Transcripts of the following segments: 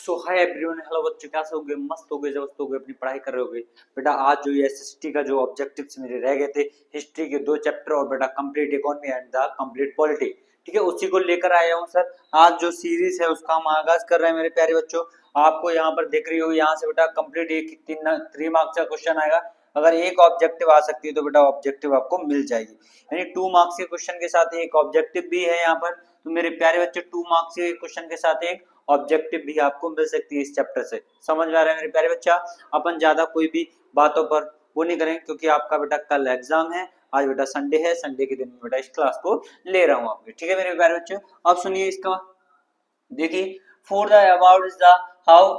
सो hi everyone, hello बच्चों, कैसे हो गए? मस्त हो गए, जबरदस्त हो गए, अपनी पढ़ाई कर रहे हो गए बेटा। आज जो ये एसएसटी का जो ऑब्जेक्टिव्स मेरे रह गए थे, हिस्ट्री के 2 चैप्टर और बेटा complete economy and the complete polity, ठीक है, उसी को लेकर आया हूँ सर। आज जो सीरीज है उसका हम आगाज कर रहे हैं मेरे प्यारे बच्चों। आपको यहाँ पर देख रही हो, यहाँ से बेटा कंप्लीट एक 3 मार्क्स का क्वेश्चन आएगा। अगर एक ऑब्जेक्टिव आ सकती है तो बेटा ऑब्जेक्टिव आपको मिल जाएगी, यानी 2 मार्क्स के क्वेश्चन के साथ एक ऑब्जेक्टिव भी है यहाँ पर। तो मेरे प्यारे बच्चे 2 मार्क्स के क्वेश्चन के साथ एक ऑब्जेक्टिव भी आपको मिल सकती है इस चैप्टर से। समझ में आ रहा है मेरे प्यारे बच्चा? अपन ज्यादा कोई भी बातों पर वो नहीं करेंगे, क्योंकि आपका बेटा कल एग्जाम है। आज बेटा संडे है, संडे के दिन में बेटा इस क्लास को ले रहा हूँ आपके, ठीक है मेरे प्यारे बच्चों। अब सुनिए इसका, देखिए, for the about is the how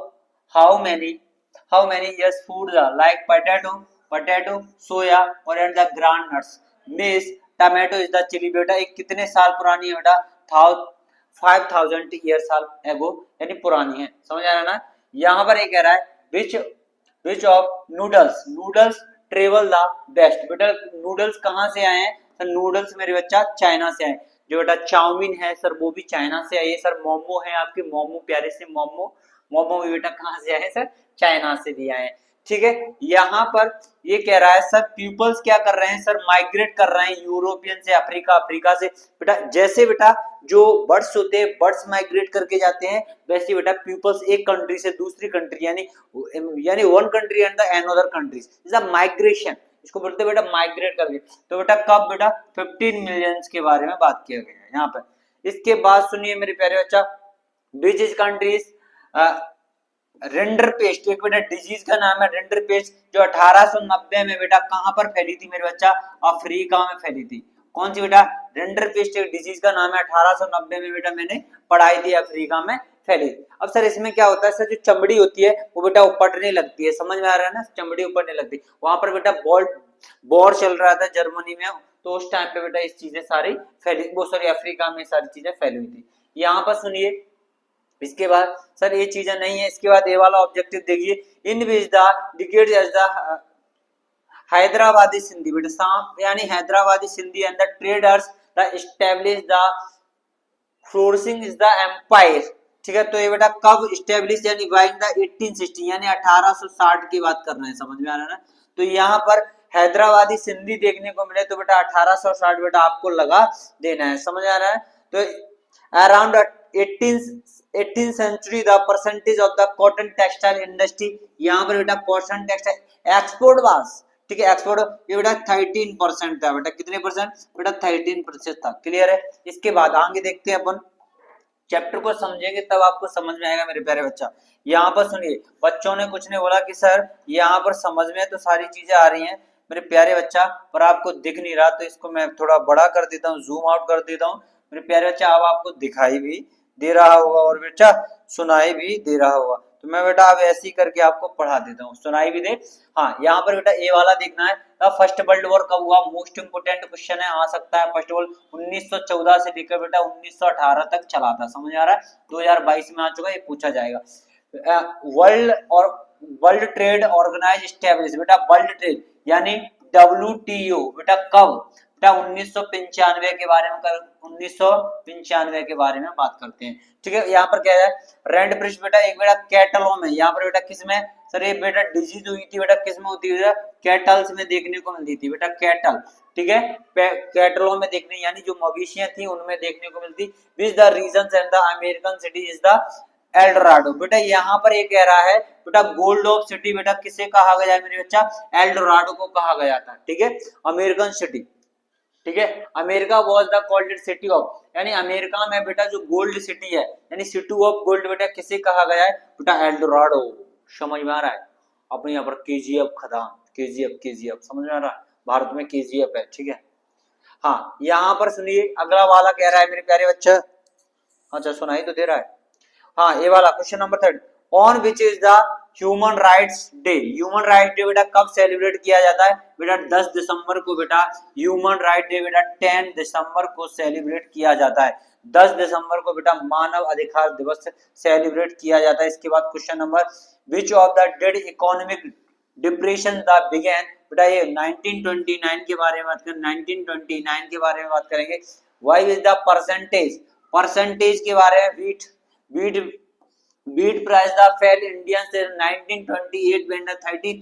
how many yes food the like potato soya और and the groundnuts miss tomato is the chilli. बेटा एक कितने साल पुरानी है बेटा? 5000 ईयर साल एगो, यानी पुरानी है। समझ आ रहा है ना? यहाँ पर ये कह रहा है which of noodles travel the best. बेटा नूडल्स कहाँ से आए हैं सर? नूडल्स मेरे बच्चा चाइना से आए। जो बेटा चाउमीन है सर वो भी चाइना से आई है सर। मोमो है आपके, मोमो प्यारे से मोमो भी बेटा कहाँ से आए हैं सर? चाइना से भी आए हैं, ठीक है। यहाँ पर ये कह रहा है सर पीपल्स क्या कर रहे हैं सर? माइग्रेट कर रहे हैं यूरोपियन से अफ्रीका, अफ्रीका से बेटा। जैसे बेटा जो बर्ड्स होते हैं, बर्ड्स माइग्रेट करके जाते हैं, वैसे बेटा पीपल्स एक कंट्री से दूसरी कंट्री, यानी one country and the another countries is a migration, इसको बोलते हैं बेटा माइग्रेट करके। तो बेटा कब? बेटा 15 मिलियंस के बारे में बात किया गया है यहाँ पर। इसके बाद सुनिए मेरे प्यारे बच्चा, डिजीज कंट्रीज रेंडर पेस्ट, एक बेटा डिजीज का नाम है रेंडर पेस्ट, जो 1890 में बेटा कहां पर फैली थी मेरे बच्चा? अफ्रीका में फैली थी। कौन सी बेटा? रेंडर पेस्ट एक डिजीज का नाम है, 1890 में बेटा मैंने पढ़ाई थी, अफ्रीका में फैली। अब सर इसमें क्या होता है सर? जो चमड़ी होती है वो बेटा उपटने लगती है। समझ में आ रहा है ना? चमड़ी उपटने लगती है। वहां पर बेटा वॉर चल रहा था जर्मनी में, तो उस टाइम पे बेटा इस चीजें सारी फैली, वो सॉरी अफ्रीका में सारी चीजें फैली हुई थी। यहाँ पर सुनिए, इसके बाद सर ये चीजें नहीं है। इसके बाद ये वाला ऑब्जेक्टिव देखिए, in which the decade as the Hyderabadi Sindhi बेटा सांप, यानी Hyderabadi Sindhi and the traders the establish the flourishing is the empire, ठीक है। तो ये बेटा कब एस्टैब्लिश, यानी बाय द 1860, यानी 1860 की बात कर रहे हैं। समझ में आ रहा है ना? तो यहाँ पर हैदराबादी सिंधी देखने को मिले तो बेटा 1860 बेटा आपको लगा देना है। समझ आ रहा है? तो around 18th century the percentage of the cotton textile industry, यहाँ पर बेटा कॉटन टेक्सटाइल एक्सपोर्ट वास, ठीक है, एक्सपोर्ट ये बेटा 13% था। बेटा कितने परसेंट? बेटा 13% था। क्लियर है? इसके बाद आगे देखते हैं अपन, चैप्टर को समझेंगे तब आपको समझ में आएगा मेरे प्यारे बच्चा। यहाँ पर सुनिए, बच्चों ने कुछ नहीं बोला कि सर यहाँ पर समझ में तो सारी चीजें आ रही हैं मेरे प्यारे बच्चा, पर आपको दिख नहीं रहा, तो इसको मैं थोड़ा बड़ा कर देता हूँ, जूम आउट कर देता हूँ मेरे प्यारे बच्चा। अब आपको दिखाई भी दे रहा होगा और बेटा सुनाई भी दे रहा होगा। तो मैं बेटा अब ऐसे ही करके आपको पढ़ा देता हूँ, सुनाई भी दे। हाँ, यहाँ पर बेटा ए वाला देखना है, फर्स्ट वर्ल्ड वॉर कब हुआ? मोस्ट इंपोर्टेंट क्वेश्चन है, आ सकता है। फर्स्ट वर्ल्ड 1914 से लेकर बेटा 1918 तक चला था। समझ आ रहा है? 2022 में आ चुका है, ये पूछा जाएगा। वर्ल्ड ट्रेड ऑर्गेनाइज स्टैब्लिश, बेटा वर्ल्ड ट्रेड यानी WTO बेटा कब? बेटा 1995 के बारे में 1995 के बारे में बात करते हैं, ठीक है। यहाँ पर क्या है? रेंड प्रिश बेटा एक बेटा कैटलों में, यहाँ पर बेटा किस में सर? ये बेटा डिजीज हुई थी बेटा किस में होती है? कैटल्स में देखने को मिलती थी बेटा, कैटल, ठीक है, कैटलों में देखने, यानी जो मवेशियां थी उनमें देखने को मिलती। Which the region and the American city is the Eldorado. बेटा यहाँ पर ये कह रहा है बेटा गोल्ड ऑफ सिटी बेटा किसे कहा गया है मेरे बच्चा? एल्डोराडो को कहा गया था, ठीक है, अमेरिकन सिटी, ठीक है। America was the gold city of, यानी अमेरिका में बेटा जो गोल्ड सिटी है, यानी सिटी ऑफ गोल्ड बेटा किसे कहा गया है? बेटा एल्डोराडो। समझ में आ रहा है? अपने यहाँ पर केजीएफ खदान, केजीएफ समझ में आ रहा है? भारत में केजीएफ है, ठीक है। हाँ, यहाँ पर सुनिए अगला वाला कह रहा है मेरे प्यारे बच्चा, अच्छा सुनाई तो दे रहा है। हाँ, ये वाला question number 3, on which is the human rights day. Human right day बेटा कब सेलिब्रेट किया जाता है? बेटा 10 दिसंबर को बेटा ह्यूमन राइट डे बेटा 10 दिसंबर को सेलिब्रेट किया जाता है। 10 दिसंबर को बेटा मानव अधिकार दिवस सेलिब्रेट किया जाता है। इसके बाद question number, which of the dead economic depression the began, बेटा ये 1929 के बारे में बात करें, 1929 के बारे में बात करेंगे। व्हाई इज द परसेंटेज के बारे में, wheat beat price the fell Indian से 1928 when the 30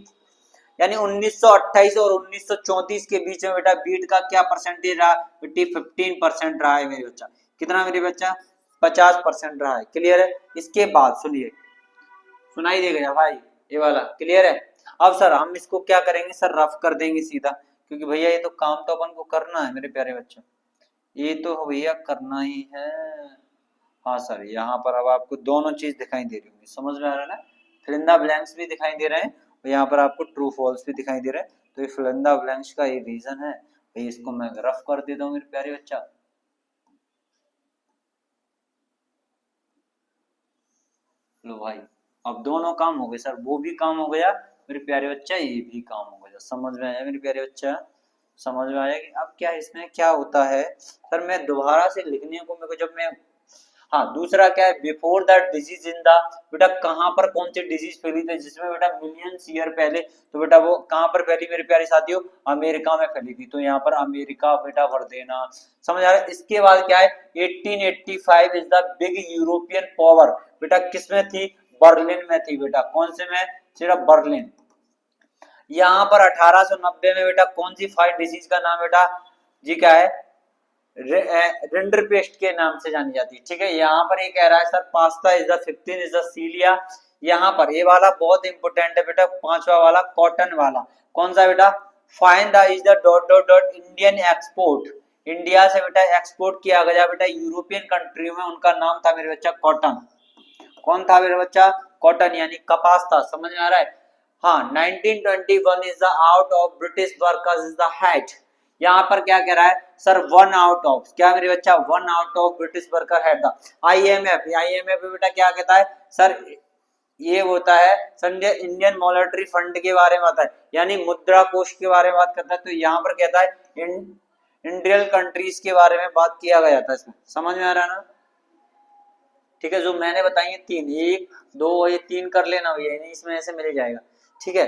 यानी 1928 और 1934 के बीच में बेटा बीट का क्या परसेंटेज रहा बेटी 15% रहा है मेरे बच्चा। कितना मेरे बच्चा 50% रहा है। क्लियर है। इसके बाद सुनिए, सुनाई दे गया भाई ये वाला क्लियर है। अब सर हम इसको क्या करेंगे सर रफ कर देंगे सीधा, क्योंकि भैया ये तो काम तो अपन को करना है मेरे प्यारे बच्चों, ये तो भैया करना ही है। हाँ सर यहाँ पर अब आपको दोनों चीज दिखाई दे रही होंगी, समझ में आ रहा है ना, फिल इन द ब्लैंक्स भी दिखाई दे रहे हैं और यहाँ पर आपको ट्रू फॉल्स भी दिखाई दे रहा है। तो ये फिल इन द ब्लैंक्स का ये रीजन है भाई, इसको मैं रफ कर देता हूँ मेरे प्यारे बच्चा। लो भाई अब दोनों काम हो गए सर, वो भी काम हो गया मेरे प्यारे बच्चा, ये भी काम हो गया। समझ में आया मेरे प्यारे बच्चा, समझ में आया कि अब क्या इसमें क्या होता है सर, मैं दोबारा से लिखने को मेरे को जब मैं, हाँ दूसरा क्या है before that disease in the, बेटा कहाँ पर कौन सी डिजीज फैली थी जिसमें बेटा मिलियंस ईयर पहले, तो बेटा वो कहाँ पर फैली मेरे प्यारे साथियों, अमेरिका में फैली थी। तो यहाँ पर अमेरिका बेटा भर देना, समझ आ रहा है। इसके बाद क्या है 1885 is the big European power, बेटा किसमें थी, बर्लिन में थी बेटा, कौन से में, सिर्फ बर्लिन। यहाँ पर 1890 में बेटा कौन सी फाइव डिजीज का नाम बेटा जी क्या है, रिंडरपेस्ट के नाम से जानी जाती है। ठीक है, यहाँ पर ये कह रहा है sir pasta is the 15 is the Celia. यहाँ पर ये वाला बहुत इंपोर्टेंट है बेटा, पांचवा वाला कॉटन वाला, कौन सा बेटा, find the is the dot dot dot Indian export, India से बेटा एक्सपोर्ट किया गया बेटा यूरोपियन कंट्री में, उनका नाम था मेरे बच्चा कॉटन। कौन था मेरे बच्चा, कॉटन यानी कपास था। समझ में आ रहा है। हाँ 1921 is the out of British workers is the head, यहाँ पर क्या कह रहा है सर, वन आउट ऑफ, क्या मेरे बच्चा, one out of British worker head the IMF. IMF बेटा क्या कहता है सर, ये होता है संजय इंडियन मॉनेटरी फंड के बारे में आता है, यानी मुद्रा कोष के बारे में बात करता है। तो यहाँ पर कहता है इंडियन कंट्रीज के बारे में बात किया गया था इसमें। समझ में आ रहा है ना। ठीक है, जो मैंने बताई है तीन, एक दो ये तीन कर लेना भैया, इसमें ऐसे मिल जाएगा। ठीक है,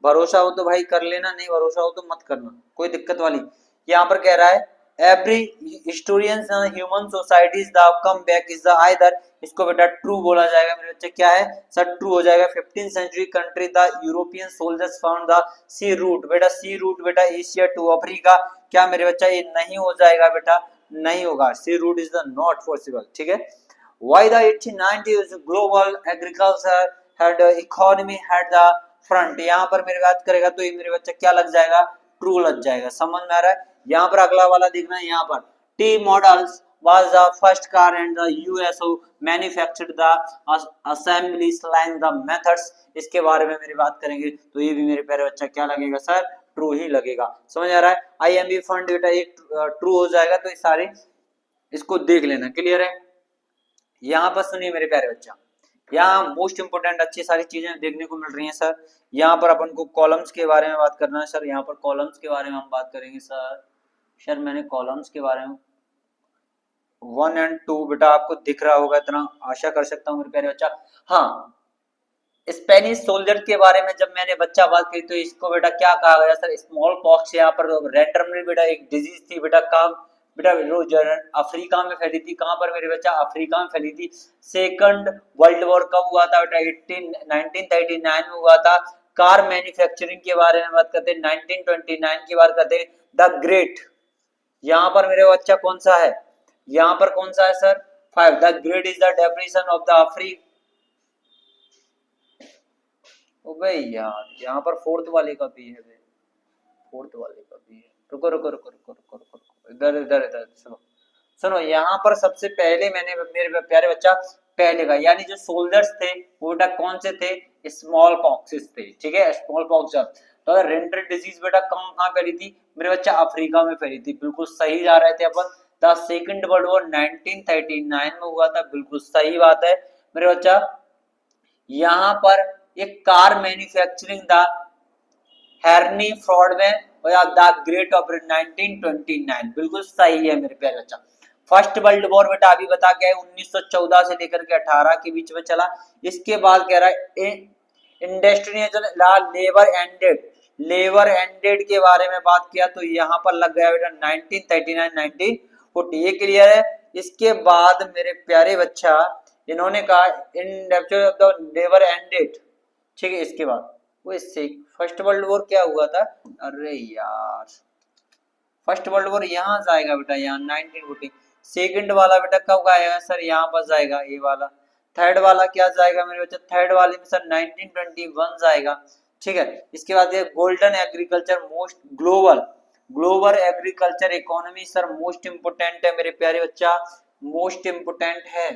भरोसा हो तो भाई कर लेना, नहीं भरोसा हो तो मत करना, कोई दिक्कत वाली। यहाँ पर कह रहा है every historians human societies the come back is the either, इसको बेटा ट्रू बोला जाएगा मेरे बच्चे, क्या है सर ट्रू हो जाएगा। 15th century country the European soldiers found the sea route, बेटा सी रूट बेटा एशिया टू अफ्रीका, क्या मेरे बच्चा ये नहीं हो जाएगा बेटा, नहीं होगा, sea route is the not possible. ठीक है, why the 1890s global agriculture had economy had the front, यहाँ पर मेरे बात करेगा तो ये मेरे बच्चा क्या लग जाएगा, ट्रू लग जाएगा। समझ में आ रहा है। यहाँ पर अगला वाला देखना है, यहाँ पर T models was the first car and the USO manufactured the assembly line the methods, इसके बारे में मेरी बात करेंगे तो ये भी मेरे प्यारे बच्चा क्या लगेगा सर, ट्रू ही लगेगा। समझ आ रहा है। आईएमबी फंड बेटा एक ट्रू हो जाएगा, तो ये सारे इसको देख लेना, क्लियर है। यहाँ पर सुनिए मेरे प्यारे बच्चा, यहाँ मोस्ट इंपोर्टेंट अच्छी सारी चीजें देखने को मिल रही हैं सर। यहाँ पर अपन को कॉलम्स के बारे में बात करना है सर, यहाँ पर कॉलम्स के बारे में हम बात करेंगे सर। सर मैंने कॉलम्स के बारे में 1 और 2 बेटा आपको दिख रहा होगा, इतना आशा कर सकता हूँ मेरे प्यारे बच्चा। हाँ स्पेनिश सोल्जर के बारे में जब मैंने बच्चा बात की तो इसको बेटा क्या कहा गया सर, स्मॉल पॉक्स। यहाँ पर रैंडमली बेटा एक डिजीज थी बेटा, काम बेटा अफ्रीका में फैली थी। कहां पर मेरे बच्चा, अफ्रीका में फैली थी। सेकंड वर्ल्ड वॉर कब हुआ था बेटा, 1939 में हुआ था। कार मैन्युफैक्चरिंग के बारे में बात करते हैं 1929 की बात करते हैं। द ग्रेट, यहाँ पर मेरे बच्चा कौन सा है, यहाँ पर कौन सा है sir 5, the great is the definition of the Africa. ओ भाई यार यहाँ पर फोर्थ वाले का भी है, फोर्थ वाले का भी है। रुको रुको रुको रुको रुको रुको, इधर इधर इधर सुनो सुनो। यहाँ पर सबसे पहले मैंने मेरे प्यारे बच्चा पहले का, यानी जो सोल्जर्स थे वो बेटा कौन से थे, स्मॉल पॉक्सेस थे। ठीक है, स्मॉल पॉक्स। तो रेंडर डिजीज बेटा कहाँ फैली थी मेरे बच्चा, अफ्रीका में फैली थी। बिल्कुल सही जा रहे थे अपन। द सेकंड वर्ल्ड वॉर 1939 में हुआ था, बिल्कुल सही बात है मेरे बच्चा। यहाँ पर एक कार मैन्युफैक्चरिंग द हेरनी फ्रॉड में द ग्रेट ऑपरेशन 1929, बिल्कुल सही है मेरे प्यारे बच्चा। फर्स्ट वर्ल्ड वॉर बेटा अभी बता के 1914 से लेकर के 18 के बीच में चला। इसके बाद कह रहा है industrial labour ended, labour ended के बारे में बात किया तो यहाँ पर लग गया बेटा 1939 1940, ये क्लियर है। इसके बाद मेरे प्यारे बच्चा इन्होंने कहा in rapture of the never ended, ठीक है। इसके बाद वो इससे फर्स्ट वर्ल्ड वॉर क्या हुआ था, अरे यार फर्स्ट वर्ल्ड वॉर यहाँ जाएगा बेटा, यहाँ 1914। सेकंड वाला बेटा कब आएगा सर, यहाँ पर जाएगा ये वाला। थर्ड वाला क्या जाएगा मेरे बच्चे, थर्ड वाले में सर 1921 जाएगा, ठीक है। इसके बाद ये golden agriculture most global, global agriculture economy sir most important है मेरे प्यारे बच्चा, मोस्ट इंपोर्टेंट है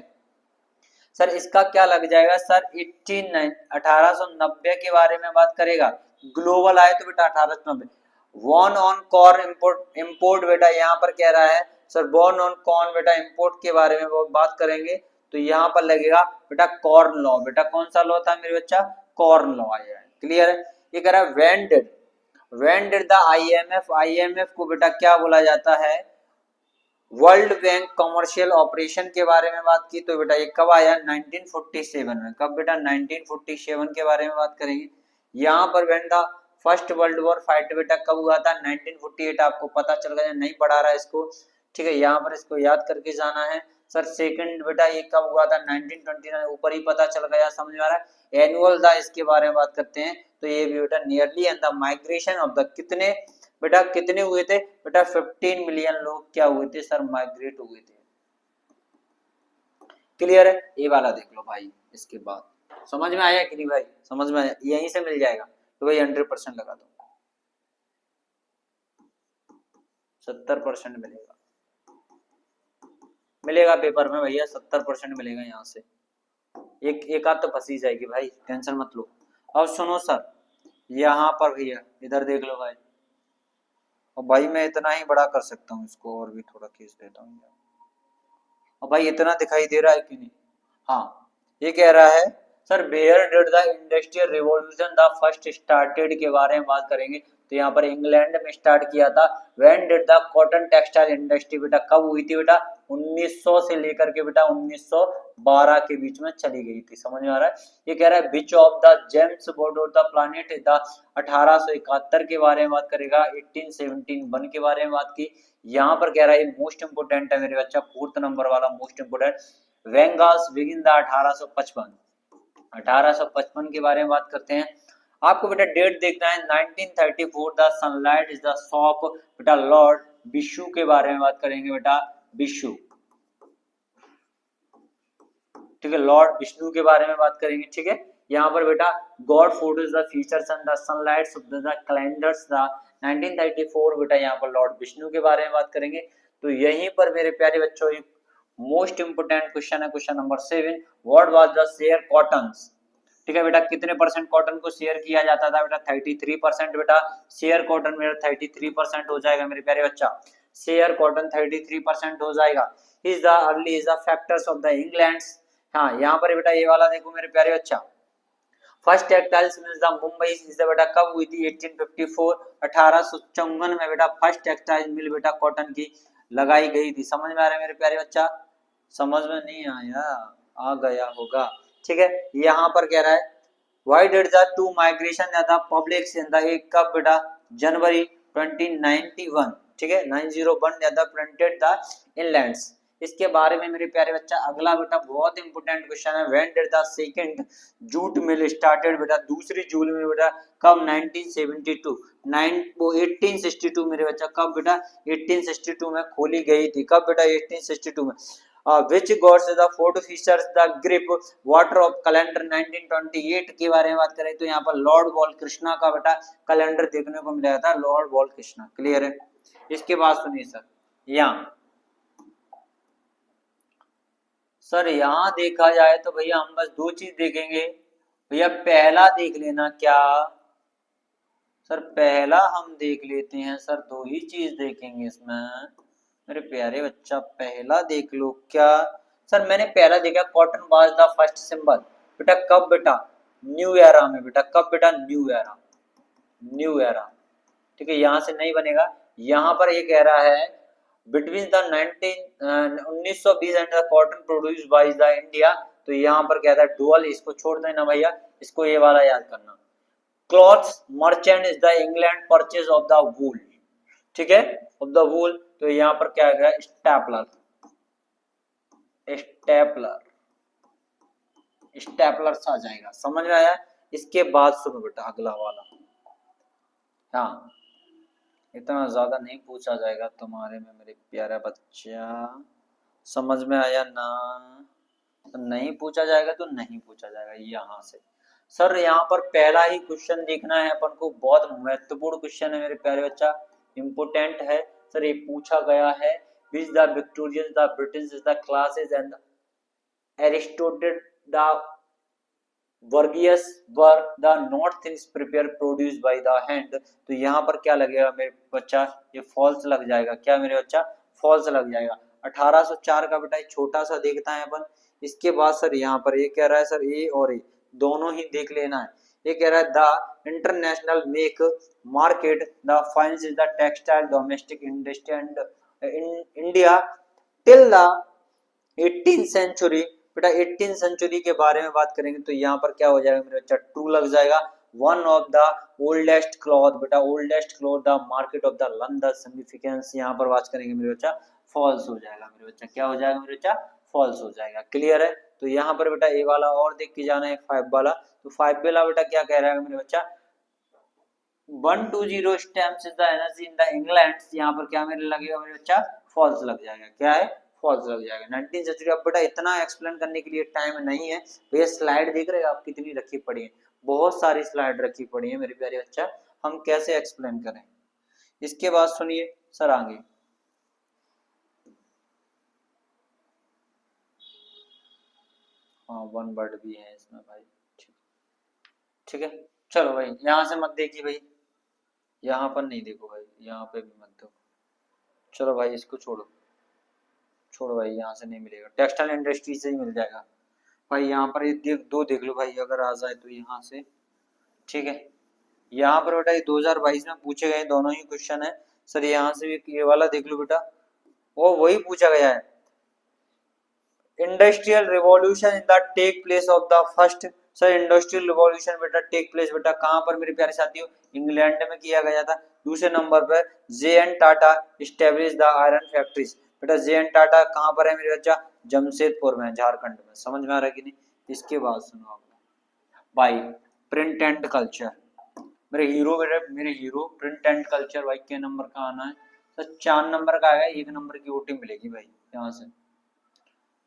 सर। इसका क्या लग जाएगा सर, 1890 के बारे में बात करेगा। ग्लोबल आए तो बेटा 1890। Won on corn import, import बेटा यहाँ पर कह रहा है सर बॉर्न ऑन कॉर्न बेटा इम्पोर्ट के बारे में बात करेंगे तो यहाँ पर लगेगा बेटा कॉर्न लॉ। बेटा कौन सा लॉ था मेरे बच्चा, कॉर्न लॉ आया है, क्लियर है। ये कह रहा है when did the IMF, IMF को बेटा क्या बोला जाता है, वर्ल्ड बैंक कमर्शियल ऑपरेशन के बारे में बात की तो बेटा ये कब आया, 1947 में। कब बेटा, 1947 के बारे में बात करेंगे। यहाँ पर when the first world war fight बेटा कब हुआ था, 1948। आपको पता चल गया, नहीं पढ़ा रहा है इसको, ठीक है। यहाँ पर इसको याद करके जाना है सर। सेकंड बेटा ये कब हुआ था, 1929, ऊपर ही पता चल गया, समझ में आ रहा है। एनुअल द इसके बारे में बात करते हैं तो ये भी बेटा nearly and the migration of the, कितने बेटा कितने हुए थे बेटा, 15 मिलियन लोग क्या हुए थे सर, माइग्रेट हुए थे, क्लियर है। ये वाला देख लो भाई, इसके बाद समझ में आया कि नहीं भाई, समझ में आया, यहीं से मिल जाएगा तो भाई 100% लगा दो, 70% मिलेगा, मिलेगा पेपर में भैया, 70% मिलेगा यहाँ से। एक आध तो फंसी जाएगी भाई, टेंशन मत लो। अब सुनो सर, यहाँ पर भैया इधर देख लो भाई, और भाई मैं इतना ही बड़ा कर सकता हूँ इसको, और भी थोड़ा खींच देता हूँ। और भाई इतना दिखाई दे रहा है कि नहीं, हाँ। ये कह रहा है sir where did the industrial revolution the first started के बारे में बात करेंगे तो यहाँ पर इंग्लैंड में स्टार्ट किया था। When did the cotton textile industry बेटा कब हुई थी बेटा, 1900 से लेकर के बेटा 1912 के बीच में चली गई थी, समझ में आ रहा है। ये कह रहा है विच of the James board of the planet the 1871 के बारे में बात करेगा, 1871 के बारे में बात की। यहाँ पर कह रहा है मोस्ट इंपोर्टेंट है मेरे बच्चा, फोर्थ नंबर वाला मोस्ट इंपोर्टेंट, वेंगास बिगिन द 1855, 1855 के बारे में बात करते हैं। आपको बेटा डेट देखना है 1934, the sunlight is the shop बेटा लॉर्ड विशु के बारे में बात करेंगे बेटा, विशु, ठीक है, लॉर्ड विष्णु के बारे में बात करेंगे, ठीक है। यहाँ पर बेटा God photos the features and the sunlights of the calendars the 1934 बेटा यहाँ पर लॉर्ड विष्णु के बारे में बात करेंगे। तो यहीं पर मेरे प्यारे बच्चों एक मोस्ट इंपोर्टेंट क्वेश्चन है, question number 7, what was the share cottons, ठीक है बेटा कितने परसेंट कॉटन को शेयर किया जाता था बेटा, 33% बेटा शेयर कॉटन मेरा 33% हो जाएगा मेरे प्यारे बच्चा, शेयर कॉटन 33% हो जाएगा। Is the early is the factors of the England, हाँ यहाँ पर बेटा ये वाला देखो मेरे प्यारे बच्चा, first textiles mills the Mumbai is बेटा कब हुई थी, 1854, 1854 में बेटा फर्स्ट टेक्सटाइल मिल बेटा कॉटन की लगाई गई थी, समझ में आ रहा है मेरे प्यारे बच्चा, समझ में नहीं आया, आ गया होगा, ठीक है। यहाँ पर कह रहा है why did the two migration या था पब्लिक इन द एक कब बेटा, जनवरी 2091, ठीक है, 901 या था प्रिंटेड द इनलैंड्स। इसके बारे में मेरे प्यारे बच्चा अगला बेटा बहुत इंपोर्टेंट क्वेश्चन है, when did the second jute mill started बेटा, दूसरी जूट मिल बेटा कब, 1972, 1862 मेरे बच्चा कब बेटा, 1862 में खोली गई थी, कब बेटा, 1862 में। which gods the fourth features the grip water of calendar 1928 के बारे में बात करें तो यहाँ पर लॉर्ड बॉल कृष्णा का बेटा कैलेंडर देखने को मिला था, लॉर्ड बॉल कृष्णा, क्लियर है। इसके बाद सुनिए सर, यहाँ सर यहाँ देखा जाए तो भैया हम बस दो चीज देखेंगे भैया, पहला देख लेना क्या सर, पहला हम देख लेते हैं सर, दो ही चीज देखेंगे इसमें मेरे प्यारे बच्चा, पहला देख लो क्या सर, मैंने पहला देखा cotton was the first symbol बेटा कब बेटा, न्यू एरा में बेटा, कब बेटा, न्यू एरा, न्यू एरा, ठीक है, यहाँ से नहीं बनेगा। यहाँ पर ये कह रहा है between the 1920 and the cotton produce by the India, तो यहाँ पर कहता है डुअल, इसको छोड़ देना भैया, इसको ये वाला याद करना, clothes merchant is the England purchase of the वूल, ठीक है, ऑफ द वूल, तो यहाँ पर क्या है, स्टेपलर, स्टेपलर, स्टेपलर्स आ जाएगा। समझ में आया? इसके बाद सुनो बेटा अगला वाला। हाँ, इतना ज्यादा नहीं पूछा जाएगा तुम्हारे में मेरे प्यारा बच्चा। समझ में आया ना? नहीं पूछा जाएगा तो नहीं पूछा जाएगा। यहाँ से सर यहाँ पर पहला ही क्वेश्चन देखना है अपन को, बहुत महत्वपूर्ण क्वेश्चन है मेरे प्यारे बच्चा, इम्पोर्टेंट है सर। ये पूछा गया है, which the Victorians the British the classes and Aristotle the वर्गियस were the not things prepare produce by the hand. तो यहाँ पर क्या लगेगा मेरे बच्चा? ये फॉल्स लग जाएगा। क्या मेरे बच्चा? फॉल्स लग जाएगा। 1804 का बेटा छोटा सा देखता है अपन। इसके बाद सर यहाँ पर ये कह रहा है सर, ए और ए दोनों ही देख लेना है। ये कह रहा है the international make market the finance the textile domestic industry and India till the 18th century. बेटा 18th सेंचुरी के बारे में बात करेंगे तो यहाँ पर क्या हो जाएगा मेरे बच्चा? ट्रू लग जाएगा। One of the oldest cloth, बेटा oldest cloth the market of the London significance, यहाँ पर बात करेंगे मेरे बच्चा फॉल्स हो जाएगा। मेरे बच्चा क्या हो जाएगा मेरे बच्चा? फॉल्स हो जाएगा। क्लियर है? तो यहाँ पर बेटा ए वाला और देख के जाना है 5 वाला। तो 5 वाला बेटा क्या कह रहा है मेरे बच्चा? 120 stamps is the energy in the England. यहाँ पर क्या मेरे लगेगा मेरे बच्चा? फॉल्स लग जाएगा। क्या है? फॉल्स लग जाएगा। 19th century. अब बेटा इतना एक्सप्लेन करने के लिए टाइम नहीं है। भैया स्लाइड देख रहे हैं आप कितनी रखी पड़ी है? बहुत सारी स्लाइड रखी पड़ी है मेरे प्यारे बच्चा, हम कैसे एक्सप्लेन करें? इसके बाद सुनिए सर आगे। हाँ, वन वर्ड भी है इसमें भाई। ठीक है, चलो भाई यहाँ से मत देखिए भाई, यहाँ पर नहीं देखो भाई, यहाँ पे भी मत देखो। चलो भाई इसको छोड़ो, छोड़ो भाई, यहाँ से नहीं मिलेगा। टेक्सटाइल इंडस्ट्री से ही मिल जाएगा भाई। यहाँ पर ये दो देख लो भाई, अगर आ जाए तो यहाँ से। ठीक है, यहाँ पर बेटा ये 2022 में पूछे गए दोनों ही क्वेश्चन है सर। यहाँ से भी ये वाला देख लो बेटा, वो वही पूछा गया है। Industrial revolution in the take place of the first. Sir industrial revolution बेटा टेक प्लेस बेटा कहाँ पर मेरे प्यारे साथियों? इंग्लैंड में किया गया था। दूसरे नंबर पर J N Tata establish the iron factories. बेटा जे एन टाटा कहाँ पर है मेरे बच्चा? जमशेदपुर में, झारखंड में। समझ में आ रहा है कि नहीं? इसके बाद सुनो आप भाई, प्रिंट एंड कल्चर। मेरे हीरो प्रिंट एंड कल्चर भाई के नंबर का आना है सर? 4 नंबर का आएगा, 1 नंबर की ओटी मिलेगी भाई यहाँ से।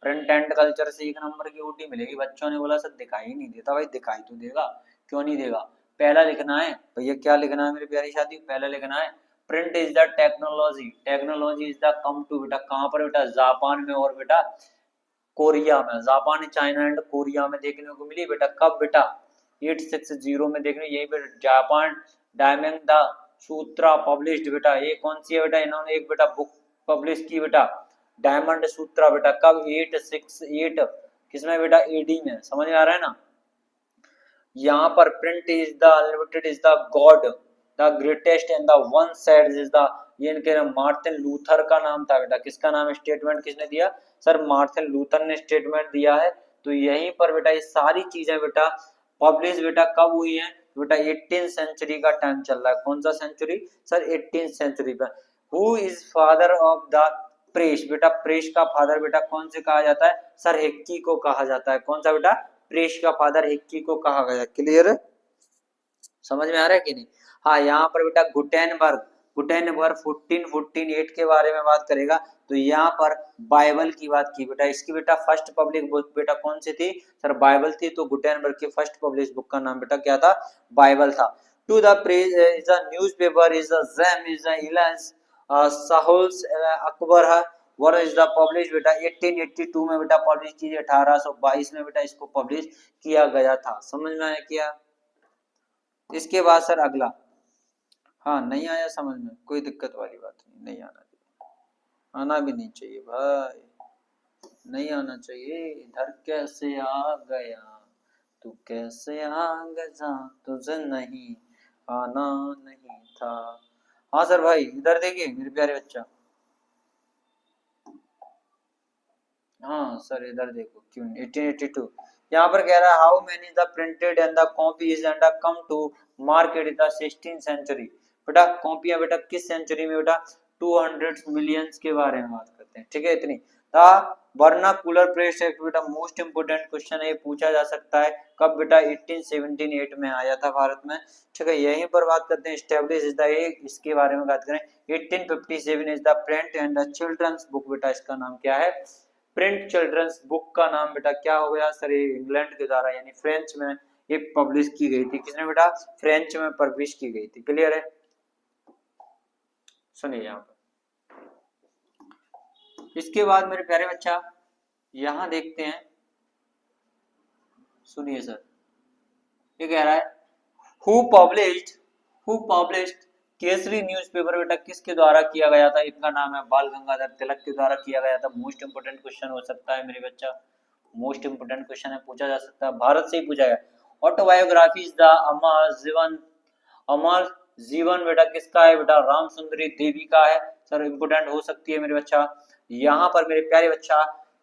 प्रिंट एंड कल्चर से 1 नंबर की ओटी मिलेगी। बच्चों ने बोला सर दिखाई नहीं देता। भाई दिखाई तो देगा, क्यों नहीं देगा? पहला लिखना है भैया, क्या लिखना है मेरे प्यारी साथी? पहला लिखना है print is the technology, technology is the come to. बेटा कहाँ पर बेटा? जापान में और बेटा कोरिया में। जापान, चाइना एंड कोरिया में देखने को मिली बेटा। कब बेटा? 860 में देखने। यही बेटा Japan diamond the Sutra published. बेटा ये कौन सी है बेटा? इन्होंने एक बेटा बुक पब्लिश की बेटा, डायमंड सूत्रा। बेटा कब? 868 किसमें बेटा? एडी में। समझ में आ रहा है ना? यहाँ पर print is the unlimited is the God the greatest and the one side is the, ये इनके मार्टिन लूथर का नाम था बेटा। किसका नाम? स्टेटमेंट किसने दिया सर? मार्टिन लूथर ने स्टेटमेंट दिया है। तो यहीं पर बेटा ये सारी चीजें बेटा पब्लिश बेटा कब हुई है बेटा? 18th सेंचुरी का टाइम चल रहा है। कौन सा सेंचुरी सर? 18th सेंचुरी का। Who is father of the press? बेटा प्रेस का फादर बेटा कौन से कहा जाता है सर? हिक्की को कहा जाता है। कौन सा बेटा? प्रेस का फादर हिक्की को कहा गया। क्लियर है? समझ में आ रहा है कि नहीं? हाँ, यहाँ पर बेटा गुटेनबर्ग, गुटेनबर्ग 1448 के बारे में बात करेगा। तो यहाँ पर बाइबल की बात की बेटा। इसकी बेटा फर्स्ट पब्लिक बुक बेटा कौन सी थी सर? बाइबल थी। तो गुटेनबर्ग की फर्स्ट पब्लिश बुक का नाम बेटा क्या था? बाइबल था। To the praise is a newspaper is a gem is a इलांस साहुल्स अकबर है। वर इज द पब्लिश बेटा 1882 में बेटा पब्लिश की। 1822 में बेटा इसको पब्लिश किया गया था। समझ में आया क्या? इसके बाद सर अगला। हाँ, नहीं आया समझ में? कोई दिक्कत वाली बात नहीं, नहीं आना चाहिए, आना भी नहीं चाहिए भाई, नहीं आना चाहिए। इधर कैसे आ गया तू, कैसे आ गया, तुझे नहीं आना नहीं था। हाँ सर भाई इधर देखिए मेरे प्यारे बच्चा। हाँ सर इधर देखो, क्यों 1882 यहाँ पर कह रहा है how many the printed and the copies and come to market in the 16th century. बेटा कॉपियां बेटा किस सेंचुरी में बेटा? 200 मिलियंस के बारे में बात करते हैं। ठीक है, इतनी द वर्नाकुलर प्रेस एक्ट बेटा मोस्ट इंपोर्टेंट क्वेश्चन है, ये पूछा जा सकता है। कब बेटा 1878 में आया था भारत में। ठीक है, यहीं पर बात करते हैं एस्टेब्लिश इज द, इसके बारे में बात करें 1857 is the print and the children's book. बेटा इसका नाम क्या है, प्रिंट चिल्ड्रंस बुक का नाम बेटा क्या हो गया सर, ये इंग्लैंड के द्वारा यानी फ्रेंच में ये पब्लिश की गई थी। किसने बेटा, फ्रेंच में पब्लिश की गई थी। क्लियर है, सुनिए यहाँ पर। इसके बाद मेरे प्यारे बच्चा यहां देखते हैं, सुनिए सर, ये कह रहा है हु पब्लिश्ड केसरी न्यूज़पेपर बेटा किसके द्वारा किया गया था। इनका नाम है बाल गंगाधर तिलक के द्वारा किया गया था। मोस्ट इंपोर्टेंट क्वेश्चन हो सकता है मेरे बच्चा, मोस्ट इंपोर्टेंट क्वेश्चन है, पूछा जा सकता है, भारत से ही पूछा गया। ऑटोबायोग्राफी इज द अमर जीवन बेटा किसका है बेटा, राम सुंदरी देवी का है। सर इंपोर्टेंट हो सकती है मेरे बच्चा। यहाँ पर मेरे प्यारे बच्चा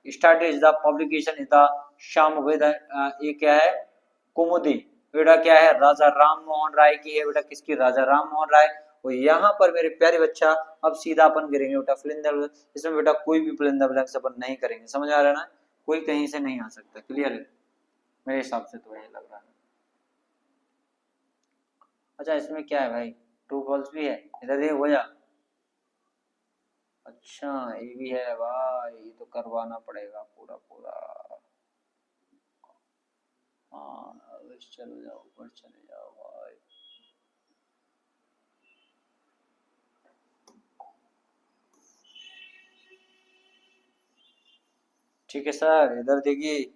started is the publication is the Samaveda, ये क्या है, कुमुदी बेटा क्या है, राजा राम मोहन राय की है बेटा, किसकी, राजा राम मोहन राय। और यहाँ पर मेरे प्यारे बच्चा अब सीधा अपन करेंगे बेटा फिलिंदर, इसमें बेटा कोई भी फिलिंदर ब्लैंक्स अपन नहीं करेंगे, समझ आ रहा है ना, कोई कहीं से नहीं आ सकता। क्लियर है मेरे हिसाब से तो ये लग रहा है। अच्छा इसमें क्या है भाई, ट्रू फॉल्स भी है, इधर ये हो जा, अच्छा ये भी है भाई, ये तो करवाना पड़ेगा पूरा पूरा। हाँ चलो जाओ ऊपर चले जाओ भाई। ठीक है सर, इधर देखिए,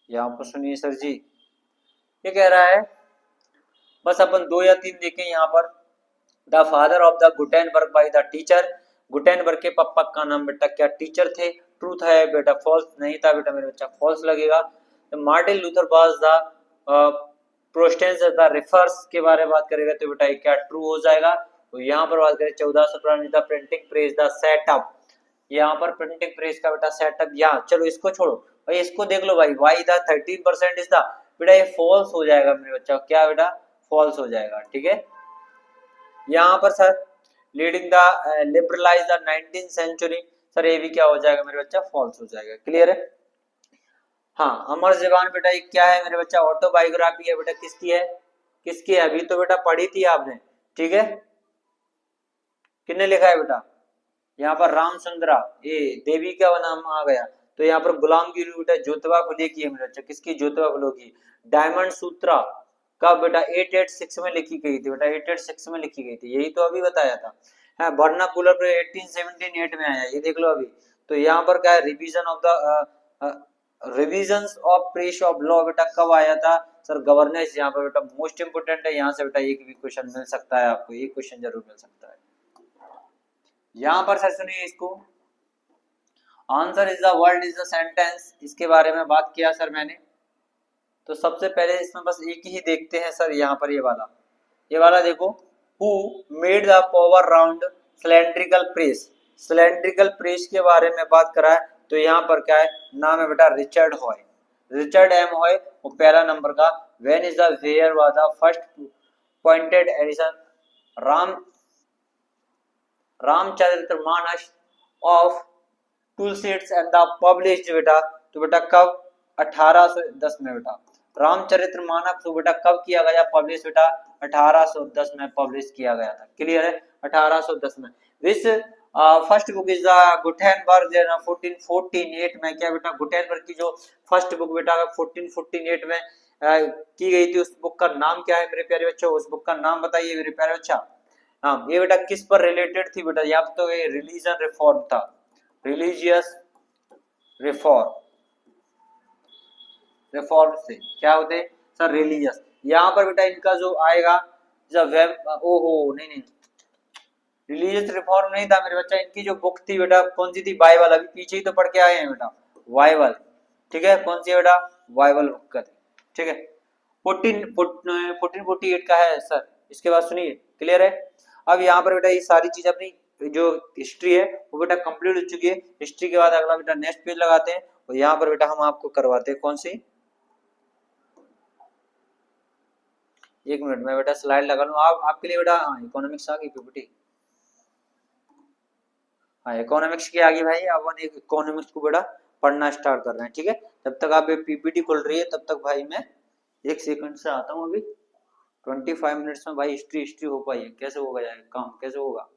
यहाँ पर सुनिए सर जी, ये कह रहा है बस अपन 2 या 3 देखें यहाँ पर। The father of the Gutenberg by the teacher, Gutenberg के पापा का नाम बेटा क्या, टीचर थे। ट्रूथ है बेटा, फॉल्स नहीं था बेटा मेरे बच्चा, फॉल्स लगेगा। Martin Luther was the Protestant the refers के बारे में बात करेगा तो बेटा क्या ट्रू हो जाएगा। तो यहाँ पर बात करें 1453 the printing press the setup, यहाँ पर प्रिंटिंग प्रेस का बेटा सेटअप, यहाँ चलो इसको छोड़ो भाई, इसको देख लो भाई, वाई द 13% इज द, बेटा ये फॉल्स हो जाएगा मेरे बच्चा, क्या बेटा फॉल्स हो जाएगा। ठीक है, यहाँ पर sir leading the liberalise the 19th century, sir ये भी क्या हो जाएगा मेरे बच्चा, फॉल्स हो जाएगा। क्लियर है, हाँ अमर जवान बेटा ये क्या है मेरे बच्चा, ऑटोबायोग्राफी है बेटा, किसकी है, किसकी है, अभी तो बेटा पढ़ी थी आपने। ठीक है, किसने लिखा है बेटा, यहाँ पर रामचंद्रा ये देवी का नाम आ गया। तो यहाँ पर गुलाम गिरी बेटा ज्योतिबा फुले की है मेरे बच्चा, किसकी, ज्योतिबा फुले की। डायमंड सूत्रा का बेटा 886 में लिखी गई थी बेटा, 886 में लिखी गई थी, यही तो अभी बताया था। है वर्नाकुलर पे 1878 में आया, ये देख लो अभी। तो यहाँ पर क्या है, revision of the revisions of press of law बेटा कब आया था सर, गवर्नेंस। यहाँ पर बेटा मोस्ट इंपोर्टेंट है, यहाँ से बेटा एक भी क्वेश्चन मिल सकता है आपको, एक क्वेश्चन जरूर मिल सकता है। यहाँ पर सर सुनिए इसको, answer is the world is the sentence, इसके बारे में बात किया सर मैंने। तो सबसे पहले इसमें बस एक ही देखते हैं सर, यहाँ पर ये वाला देखो, who made the power round cylindrical press, cylindrical press के बारे में बात करा है। तो यहाँ पर क्या है, नाम है बेटा Richard Hoy, Richard M Hoy, वो पहला नंबर का। When is the where was the first pointed edition Ramcharitmanas of टूलशीट्स एंड द पब्लिश्ड बेटा, तो बेटा कब, 1810 में बेटा। रामचरितमानस तो बेटा कब किया गया पब्लिश बेटा, 1810 में पब्लिश किया गया था। क्लियर है, 1810 में। Which first book is the Gutenberg 1448 में, क्या बेटा गुटेनबर्ग की जो फर्स्ट बुक बेटा 1448 में की गई थी, उस बुक का नाम क्या है मेरे प्यारे बच्चों, उस बुक का नाम बताइए मेरे प्यारे बच्चा। हाँ ये बेटा किस पर रिलेटेड थी बेटा, यहाँ तो ये रिलीजन रिफॉर्म था, रिलीजियस रिफॉर्म, रिफॉर्म से क्या होते सर, रिलीजियस। यहाँ पर बेटा इनका जो आएगा जब वेब, ओहो नहीं, रिलीजियस रिफॉर्म नहीं था मेरे बच्चा, इनकी जो बुक थी बेटा कौन सी थी, बाइबल, अभी पीछे ही तो पढ़ के आए हैं बेटा, बाइबल। ठीक है, कौन सी है बेटा, बाइबल बुक का थी। ठीक है, 1448 का है सर। इसके बाद सुनिए, क्लियर है। अब यहाँ पर बेटा ये सारी चीज अपनी जो हिस्ट्री है वो बेटा कंप्लीट हो चुकी है। हिस्ट्री के बाद अगला बेटा नेक्स्ट पेज लगाते हैं, और यहाँ पर बेटा हम आपको करवाते हैं कौन सी, एक मिनट में बेटा स्लाइड लगा लूँ। आप आपके लिए बेटा इकोनॉमिक्स आ गई पीपीटी। हाँ इकोनॉमिक्स की आ गई भाई। अपन एक इकोनॉमिक्स को बेटा पढ़ना स्टार्ट कर रहे हैं, ठीक है। जब तक आप ये पीपीटी खुल रही है तब तक भाई मैं एक सेकंड से आता हूँ। अभी 25 मिनट्स में भाई हिस्ट्री हिस्ट्री हो पाई है, कैसे होगा यार काम, कैसे होगा।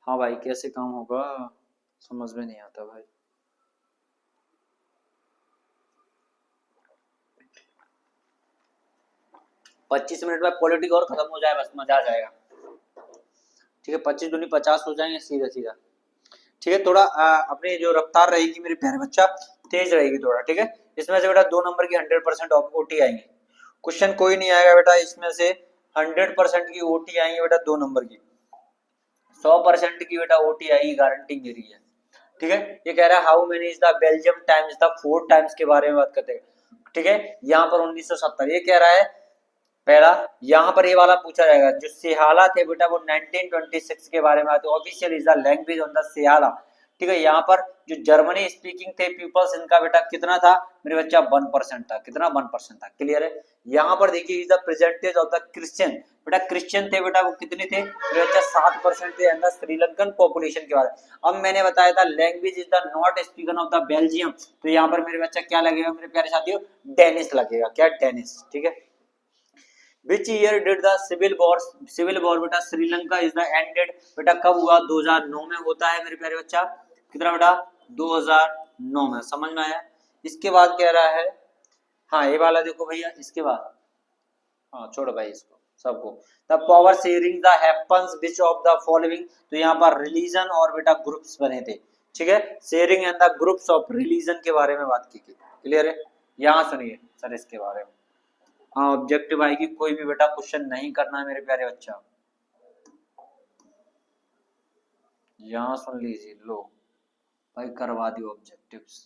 हाँ भाई कैसे काम होगा समझ में नहीं आता भाई। पच्चीस मिनट में पॉलिटिक और खत्म हो जाए बस मजा आ जाएगा, ठीक है। 25 दूनी 50 हो जाएंगे सीधा सीधा, ठीक है। थोड़ा अपनी जो रफ्तार रहेगी मेरे प्यारे बच्चा तेज रहेगी थोड़ा, ठीक है। इसमें से बेटा 2 नंबर की 100% ओटी आएंगे। क्वेश्चन कोई नहीं आएगा बेटा इसमें से 100% की ओटी आएंगे बेटा 2 नंबर की। 100% की बेटा ओटी आएगी, गारंटी मेरी है, ठीक है। ये कह रहा है how many is the Belgium times the 4 times के बारे में बात करते हैं, ठीक है। यहाँ पर 1970 ये कह रहा है पहला। यहाँ पर ये वाला पूछा जाएगा जो सिहाला थे बेटा वो 1926 के बारे में आते। Official is the language on the Sinhala, ठीक है। यहाँ पर जो जर्मनी स्पीकिंग थे पीपल्स इनका बेटा कितना था मेरे बच्चा 1% था। कितना 1% था, क्लियर है। यहाँ पर देखिए is the percentage of the Christian, बेटा क्रिश्चियन थे बेटा वो कितने थे मेरे बच्चा 7% थे अंदर श्रीलंकन पॉपुलेशन के बारे में। अब मैंने बताया था language is the not spoken of the Belgium, तो यहाँ पर मेरे बच्चा क्या लगेगा मेरे प्यारे साथियों, डेनिश लगेगा। क्या डेनिश, ठीक है। Which year did the civil war? Civil war बेटा श्रीलंका is the ended बेटा कब हुआ 2009 में होता है मेरे प्यारे बच्चा। कितना बेटा 2009 में, समझ में आया। इसके बाद कह रहा है हाँ ये वाला देखो भैया इसके बाद, हाँ छोड़ो भाई इसको सबको। The power sharing the happens which of the following, तो यहाँ पर रिलीजन और बेटा ग्रुप्स बने थे, ठीक है। Sharing and the groups of religion के बारे में बात की गई, क्लियर है। यहाँ सुनिए सर इसके बारे में, हाँ ऑब्जेक्टिव आएगी। कोई भी बेटा क्वेश्चन नहीं करना है मेरे प्यारे बच्चा, यहाँ सुन लीजिए। लो भाई करवा दियो ऑब्जेक्टिव्स,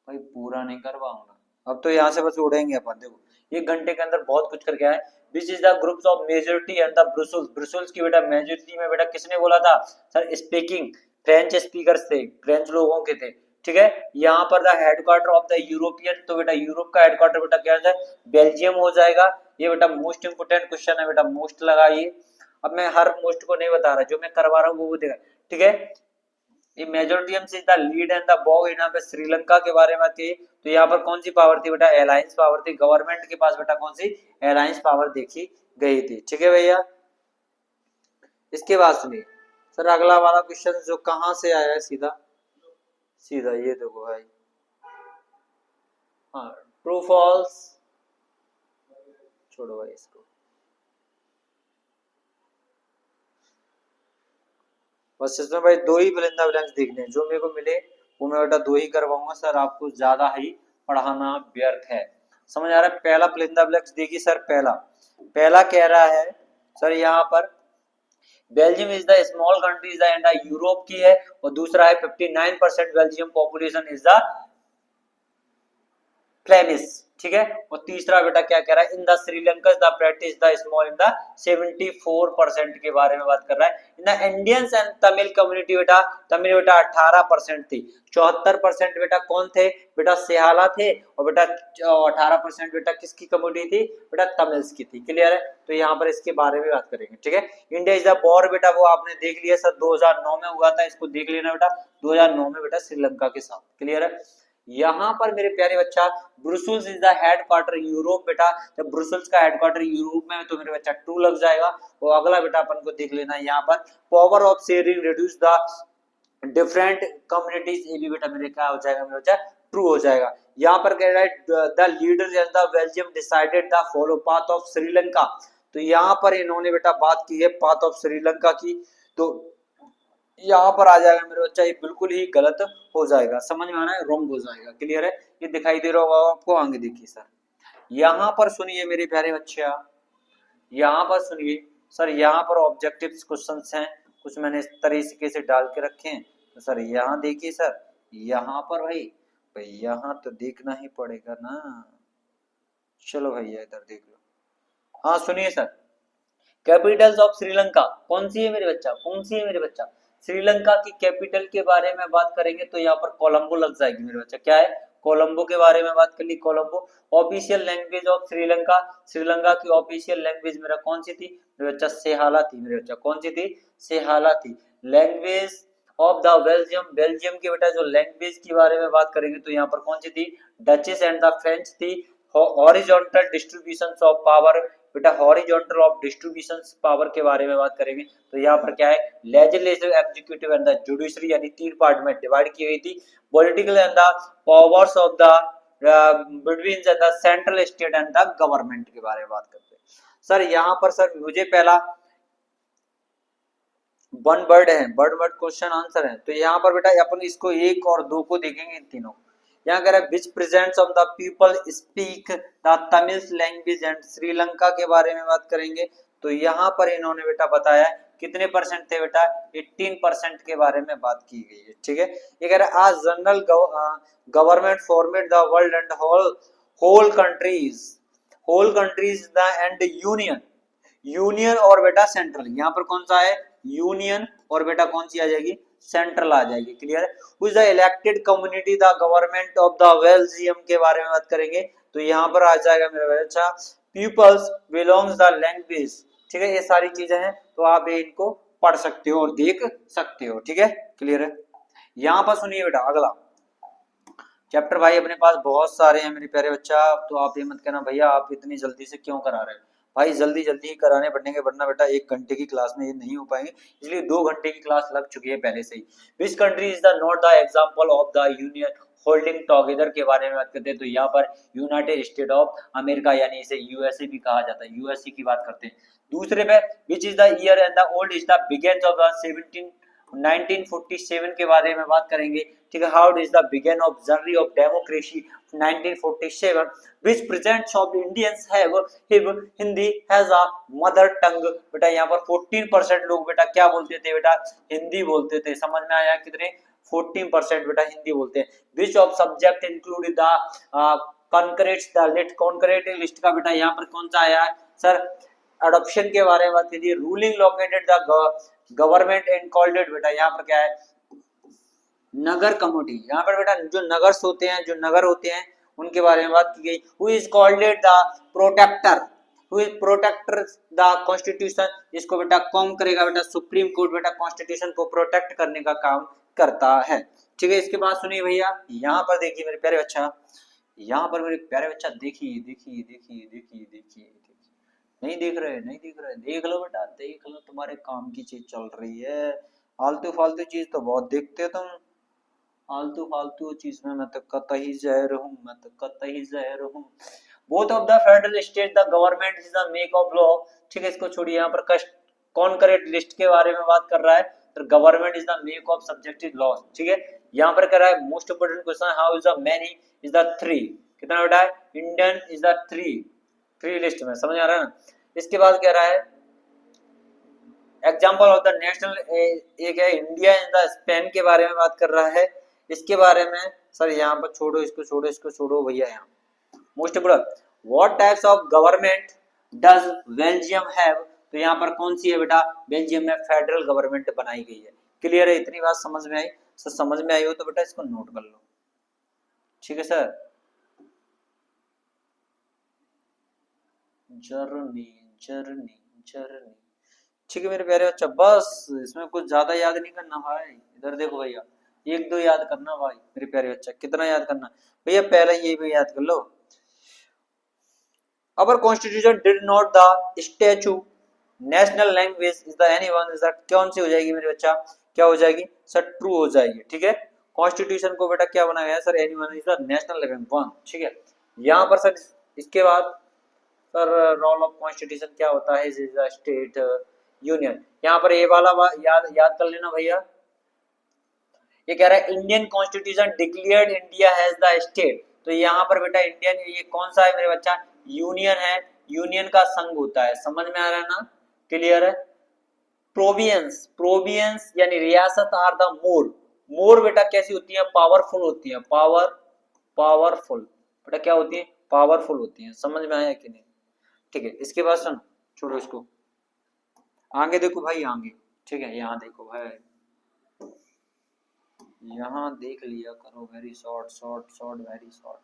भाई पूरा नहीं करवाऊंगा अब तो यहाँ से बस उड़ेंगे अपन। देखो 1 घंटे के अंदर बहुत कुछ करके आए। विच is the groups of majority and the Brussels, Brussels की बेटा मेजोरिटी में बेटा किसने बोला था सर, स्पीकिंग फ्रेंच स्पीकर्स थे, फ्रेंच लोगों के थे, ठीक है। यहाँ पर the headquarter of the European, तो बेटा यूरोप का हेडक्वार्टर बेटा क्या है बेल्जियम हो जाएगा। ये बेटा मोस्ट इंपोर्टेंट क्वेश्चन है बेटा, मोस्ट लगाइए। अब मैं हर मोस्ट को नहीं बता रहा, जो मैं करवा रहा हूँ वो देगा, ठीक है। ये मेजोरिटियम से the lead and the bog, यहाँ पे श्रीलंका के बारे में थी। तो यहाँ पर कौन सी पावर थी बेटा, अलायंस पावर थी। गवर्नमेंट के पास बेटा कौन सी अलायंस पावर देखी गई थी, ठीक है भैया। इसके बाद सुनिए सर अगला वाला क्वेश्चन जो कहां से आया है, सीधा सीधा ये देखो भाई, हाँ ट्रू फॉल्स, छोड़ो भाई इसको। बस इसमें भाई 2 ही बुलंदा ब्लैंक्स देखने जो मेरे को मिले वो मैं बेटा 2 ही करवाऊंगा सर, आपको ज्यादा ही पढ़ाना व्यर्थ है, समझ आ रहा है। पहला बुलंदा ब्लैंक्स देखिए सर, पहला कह रहा है सर यहाँ पर Belgium is the small country and Europe की है, और दूसरा है 59% Belgium population is the Flemish, ठीक है। और तीसरा बेटा क्या कह रहा है in the Sri Lanka the practice the small in the 74% के बारे में बात कर रहा है। In the Indians and Tamil community बेटा, तमिल बेटा 18% थी। 74% बेटा कौन थे बेटा, सिहाला थे। और बेटा 18% बेटा किसकी कम्युनिटी थी बेटा, तमिल्स की थी, क्लियर है। तो यहाँ पर इसके बारे में बात करेंगे, ठीक है। इंडिया इज द वॉर बेटा वो आपने देख लिया सर 2009 में हुआ था, इसको देख लेना बेटा 2009 में बेटा श्रीलंका के साथ, क्लियर है। यहाँ पर मेरे प्यारे बच्चा Brussels is the headquarter Europe बेटा, जब ब्रुसल्स का हेडक्वार्टर यूरोप में है तो मेरे बच्चा 2 लग जाएगा। और अगला बेटा अपन को देख लेना यहाँ पर power of sharing reduce the different communities, ये भी बेटा मेरे क्या हो जाएगा मेरे बच्चा ट्रू हो जाएगा। यहाँ पर कह रहा है the leaders and the Belgium decided the follow path of Sri Lanka, तो यहाँ पर इन्होंने बेटा बात की है पाथ ऑफ श्रीलंका की, तो यहाँ पर आ जाएगा मेरे बच्चा ये बिल्कुल ही गलत हो जाएगा, समझ में आ रहा है, रॉन्ग हो जाएगा, क्लियर है। ये दिखाई दे रहा होगा आपको, आगे देखिए सर। यहाँ पर सुनिए मेरे प्यारे बच्चे, यहाँ पर सुनिए सर, यहाँ पर ऑब्जेक्टिव्स क्वेश्चंस हैं, कुछ मैंने इस तरीके से डाल के रखे हैं। तो सर यहाँ देखिए सर, यहाँ पर भाई यहाँ तो देखना ही पड़ेगा ना, चलो भैया इधर देख लो। हाँ सुनिए सर, कैपिटल्स ऑफ श्रीलंका कौन सी है मेरे बच्चा, कौन सी है मेरे बच्चा, श्रीलंका की कैपिटल के बारे में बात करेंगे तो यहाँ पर कोलंबो लग जाएगी मेरे बच्चा, क्या है कोलंबो के बारे में बात कर ली, Colombo. Official language of Sri Lanka, Sri Lanka की ऑफिशियल लैंग्वेज मेरा कौन सी थी मेरे बच्चा, सेहाला थी मेरे बच्चा, कौन सी थी, सेहाला थी। Language of the Belgium, Belgium के बेटा जो लैंग्वेज के बारे में बात करेंगे तो यहाँ पर कौन सी थी, डचेस एंड द फ्रेंच थी। हॉरिजॉन्टल डिस्ट्रीब्यूशन ऑफ पावर, बेटा हॉरिजॉन्टल ऑफ डिस्ट्रीब्यूशन पावर के बारे में बात करेंगे तो यहाँ पर क्या है, legislative, executive and the judiciary, यानी 3 पार्ट में डिवाइड की गई थी। Political and the powers of the between the central state and the government के बारे में बात करते हैं। सर यहाँ पर सर मुझे पहला वन वर्ड है, वर्ड क्वेश्चन आंसर है, तो यहाँ पर बेटा अपन इसको 1 और 2 को देखेंगे, इन तीनों। यहाँ कह रहा है which presents of the people speak the Tamil language and Sri Lanka के बारे में बात करेंगे तो यहाँ पर इन्होंने बेटा बताया कितने परसेंट थे बेटा, 18% के बारे में बात की गई है, ठीक है। ये कह रहा है आज general government format the world and whole countries the and union, union और बेटा सेंट्रल, यहाँ पर कौन सा है, यूनियन और बेटा कौन सी आ जाएगी, सेंट्रल आ जाएगी, क्लियर है। Whose the elected community the government of the Belgium के बारे में बात करेंगे तो यहाँ पर आ जाएगा मेरा बच्चा पीपल्स बिलोंग्स द लैंग्वेज, ठीक है। ये सारी चीजें हैं तो आप इनको पढ़ सकते हो और देख सकते हो, ठीक है, क्लियर है। यहाँ पर सुनिए बेटा अगला चैप्टर, भाई अपने पास बहुत सारे हैं मेरे प्यारे बच्चा, तो आप ये मत कहना भैया आप इतनी जल्दी से क्यों करा रहे हैं, भाई जल्दी जल्दी ही कराने पड़ेंगे वरना बेटा 1 घंटे की क्लास में ये नहीं हो पाएंगे, इसलिए 2 घंटे की क्लास लग चुकी है पहले से ही। Which country is the not the example of the union holding together के बारे में बात करते हैं तो यहाँ पर यूनाइटेड स्टेट ऑफ अमेरिका, यानी इसे यूएसए भी कहा जाता है, यूएसए की बात करते हैं। दूसरे पे which is the year and the old is the begins of the 1947 के बारे में बात करेंगे, ठीक है। How is the begin of journey of democracy 1947, which presents of Indians have Hindi has a mother tongue, बेटा यहाँ पर 14% लोग बेटा क्या बोलते थे बेटा, हिंदी बोलते थे, समझ में आया कितने, 14% बेटा हिंदी बोलते हैं। which of subject include the concurrent the list, concurrent list का बेटा यहाँ पर कौन सा आया है सर, अडॉप्शन के बारे में बात कीजिए। Ruling located the government and called it, बेटा यहाँ पर क्या है, नगर कमेटी, यहाँ पर बेटा जो नगर होते हैं, जो नगर होते हैं उनके बारे में बात की गई। Who is called it the protector, who is protector the constitution, इसको बेटा कौन करेगा बेटा, सुप्रीम कोर्ट बेटा कॉन्स्टिट्यूशन को प्रोटेक्ट करने का काम करता है, ठीक है। इसके बाद सुनिए भैया यहाँ पर देखिए मेरे प्यारे बच्चा, यहाँ पर मेरे प्यारे बच्चा देखिए देखिए देखिए देखिए देखिए, नहीं देख रहे, नहीं देख रहे, देख लो बेटा देख लो, तुम्हारे काम की चीज चल रही है, आलतू फालतू चीज तो बहुत देखते हो तुम, आलतू फालतू चीज में मैं तो कतई जहर हूँ, मैं तो कतई जहर हूँ। Both of the federal state the government is the make of law, ठीक है, इसको छोड़िए, यहाँ पर कॉन्करेंट लिस्ट के बारे में बात कर रहा है तो government is the make of subjective law, ठीक है। यहाँ पर कह रहा है most important question, how is the many is the 3, कितना बेटा है, इंडियन इज द 3 लिस्ट में, समझ आ रहा है ना। इसके बाद कह रहा है एग्जाम्पल ऑफ द नेशनल, एक है इंडिया इन द स्पेन के बारे में बात कर रहा है, इसके बारे में सर यहाँ पर छोड़ो, इसको छोड़ो, इसको छोड़ो भैया, यहाँ most important what types of government does Belgium have, तो यहाँ पर कौन सी है बेटा, बेल्जियम में फेडरल गवर्नमेंट बनाई गई है, क्लियर है, इतनी बात समझ में आई, सर समझ में आई हो तो बेटा इसको नोट कर लो, ठीक है सर। जर्नी जर्नी जर्नी, ठीक है मेरे प्यारे बच्चा, बस इसमें कुछ ज्यादा याद नहीं करना भाई, इधर देखो भैया 1-2 याद करना भाई मेरे प्यारे बच्चा, कितना याद करना भैया, पहले ये भी याद कर लो। Our constitution did not the statue national language is the anyone, is the कौन सी हो जाएगी मेरे बच्चा, क्या हो जाएगी सर, ट्रू हो जाएगी, ठीक है। कॉन्स्टिट्यूशन को बेटा क्या बनाया गया sir, anyone is the national language one, ठीक है। यहाँ पर सर इसके बाद सर रोल ऑफ कॉन्स्टिट्यूशन क्या होता है, इज द स्टेट यूनियन, यहाँ पर ये वाला याद कर लेना भैया। ये कह रहा है Indian constitution declared India has the state, तो यहाँ पर बेटा इंडियन ये कौन सा है मेरे बच्चा, यूनियन है, यूनियन का संघ होता है, समझ में आ रहा है ना, क्लियर है। प्रोविंस, प्रोविंस यानी रियासत आर द मोर, मोर बेटा कैसी होती है, पावरफुल होती है, पावरफुल बेटा क्या होती है, पावरफुल होती है, समझ में आया कि नहीं, ठीक है। इसके बाद सुन, छोड़ो इसको, आगे देखो भाई आगे, ठीक है, यहाँ देखो भाई, यहाँ देख लिया करो, very short short short very short.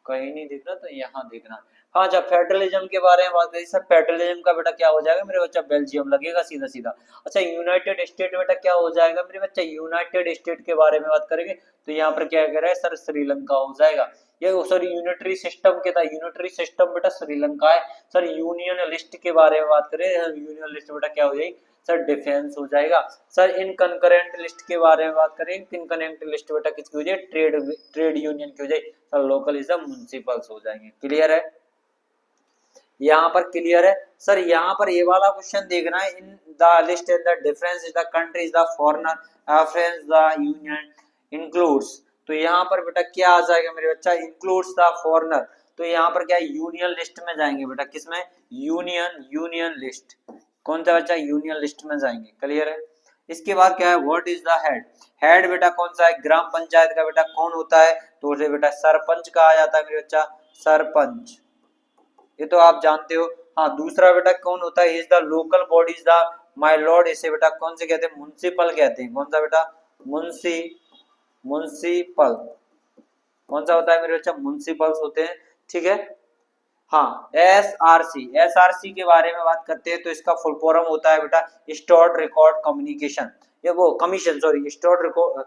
कहीं नहीं दिख रहा तो यहाँ देखना। हाँ, जब फेडरलिज्म के बारे में बात करें सर, फेडरलिज्म का बेटा क्या हो जाएगा मेरे बच्चा, बेल्जियम लगेगा सीधा सीधा। अच्छा, यूनाइटेड स्टेट बेटा क्या हो जाएगा मेरे बच्चा, यूनाइटेड स्टेट के बारे में बात करेंगे तो यहाँ पर क्या कह रहा है सर, श्रीलंका हो जाएगा। ये सर यूनिटरी सिस्टम के था, यूनिटरी सिस्टम बेटा श्रीलंका है। सर यूनियन लिस्ट के बारे में बात करें, यूनियन लिस्ट बेटा क्या हो जाएगी सर, डिफेंस हो जाएगा। सर इन कनकरेंट लिस्ट के बारे में बात करें, कनकरेंट लिस्ट बेटा किसकी हो जाए, ट्रेड यूनियन की हो जाए। सर लोकलिज्म म्युनिसिपल्स हो जाएंगे। क्लियर है, यहाँ पर क्लियर है सर। यहाँ पर ये वाला क्वेश्चन देखना है, in the list and the difference is the countries the foreigner affairs the union includes. तो यहाँ पर बेटा क्या आ जाएगा मेरे बच्चा, इंक्लूड्स द फॉरेनर। तो यहाँ पर क्या यूनियन लिस्ट में जाएंगे बेटा, किसमें, यूनियन लिस्ट। कौन सा बच्चा, यूनियन लिस्ट में जाएंगे। क्लियर है। इसके बाद क्या है, what is the head. Head बेटा कौन सा है, ग्राम पंचायत का बेटा कौन होता है, तो उसे बेटा सरपंच कहा जाता है मेरे बच्चा, सरपंच। ये तो आप जानते हो। हाँ, दूसरा बेटा कौन होता है, is the local bodies the my Lord, इसे बेटा कौन से कहते हैं, म्युनिसिपल कहते हैं। कौन सा बेटा, म्युनिसिपल। कौन सा होता है मेरे बच्चा, म्युनिसिपल्स होते हैं। ठीक है। हाँ, एसआरसी के बारे में बात करते हैं तो इसका फुल फॉर्म होता है बेटा स्टोर्ड रिकॉर्ड कम्युनिकेशन, ये वो commission, sorry stored record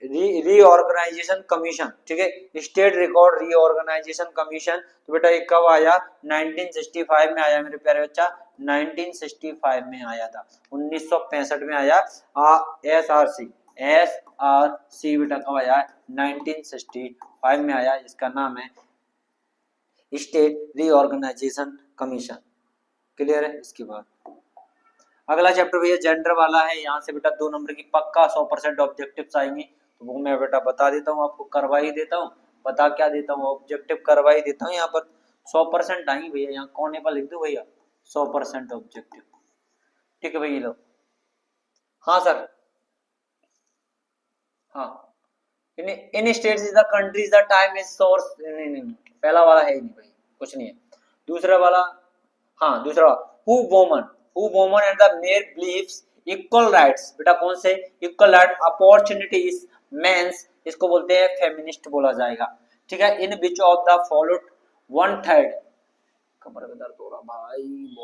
reorganisation commission. ठीक है, स्टेट रिकॉर्ड रीऑर्गेनाइजेशन कमीशन। तो बेटा ये कब आया, 1965 में आया मेरे प्यारे बच्चा, 1965 में आया था, 1965 में आया। एसआरसी बेटा कब आया, 1965 में आया। इसका नाम है स्टेट रीऑर्गेनाइजेशन कमीशन। क्लियर है। इसके बाद अगला चैप्टर भैया जेंडर वाला है। यहाँ से बेटा 2 नंबर की पक्का 100% ऑब्जेक्टिव्स आएंगे, तो वो मैं बेटा बता देता हूँ आपको, करवा ही देता हूँ। बता क्या देता हूँ, ऑब्जेक्टिव करवा ही देता हूँ। यहाँ पर 100% आएंगे भैया, यहाँ कोने पर लिख दो भैया 100% ऑब्जेक्टिव। ठीक है भैया लो। हाँ सर, हाँ, in states is the countries the time is source, नहीं, पहला वाला है ही नहीं भाई, कुछ नहीं है। दूसरा वाला, हाँ दूसरा, who woman and the mayor believes equal rights, बेटा कौन से, इक्वल राइट अपॉर्चुनिटीज मेंस, इसको बोलते हैं फेमिनिस्ट बोला जाएगा। ठीक है। इन विच ऑफ द फॉलोड 1/3, कमर में दर्द हो रहा भाई,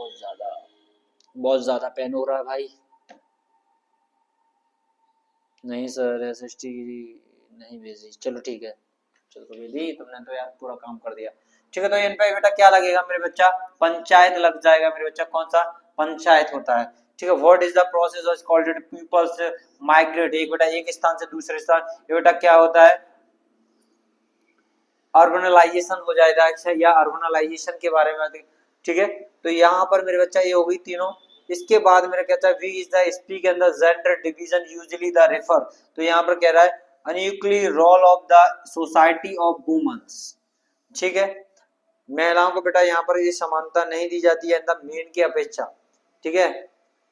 बहुत ज्यादा पेन हो रहा है भाई। नहीं सर, एसएसटी नहीं भेजी, चलो ठीक है, चलो तो भेजी तुमने तो यार, पूरा काम कर दिया। ठीक है, तो इन पे बेटा क्या लगेगा मेरे बच्चा, पंचायत लग जाएगा मेरे बच्चा। कौन सा, पंचायत होता है। ठीक है। What is the process of called it peoples migrate, एक बेटा एक स्थान से दूसरे स्थान, ये बेटा क्या होता है, अर्बनाइजेशन हो जाएगा। अच्छा, या अर्बनाइजेशन के बारे में। ठीक है, तो यहाँ पर मेरे बच्चा ये हो गई तीनों। इसके बाद मेरा कहता है we is the speak and the gender division usually the refer, तो यहाँ पर कह रहा है unequally role of the society of womens. ठीक है, महिलाओं को बेटा यहाँ पर ये समानता नहीं दी जाती है द मेन की अपेक्षा। ठीक है,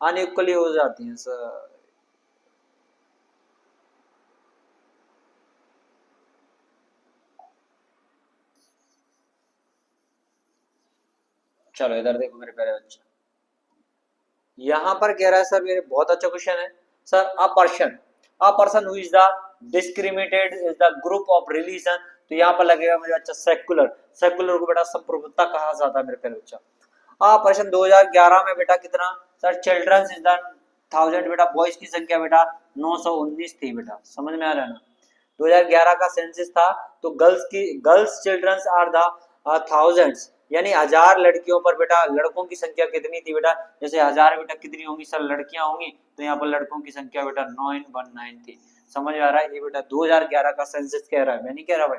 अनइक्वली हो जाती है सर। चलो इधर देखो मेरे प्यारे बच्चे, यहाँ पर कह रहा है सर, मेरे बहुत अच्छा क्वेश्चन है sir, a person who is the discriminated is the group of religion, तो यहाँ पर लगेगा मेरे बच्चा सेकुलर को बेटा संप्रभुता कहा जाता है मेरे प्यारे बच्चा। पर्सन 2011 में बेटा कितना सर, चिल्ड्रंस इज द 1000 बेटा, बॉयज की संख्या बेटा 919 थी बेटा, समझ में आ रहा है ना। 2011 का सेंसस था, तो girls childrens are the thousands, यानी 1000 लड़कियों पर बेटा लड़कों की संख्या कितनी थी बेटा, जैसे 1000 बेटा कितनी होंगी सर, लड़कियां होंगी, तो यहाँ पर लड़कों की संख्या बेटा 919 थी। समझ आ रहा है, ये बेटा 2011 का सेंसस कह रहा है, मैं नहीं कह रहा भाई।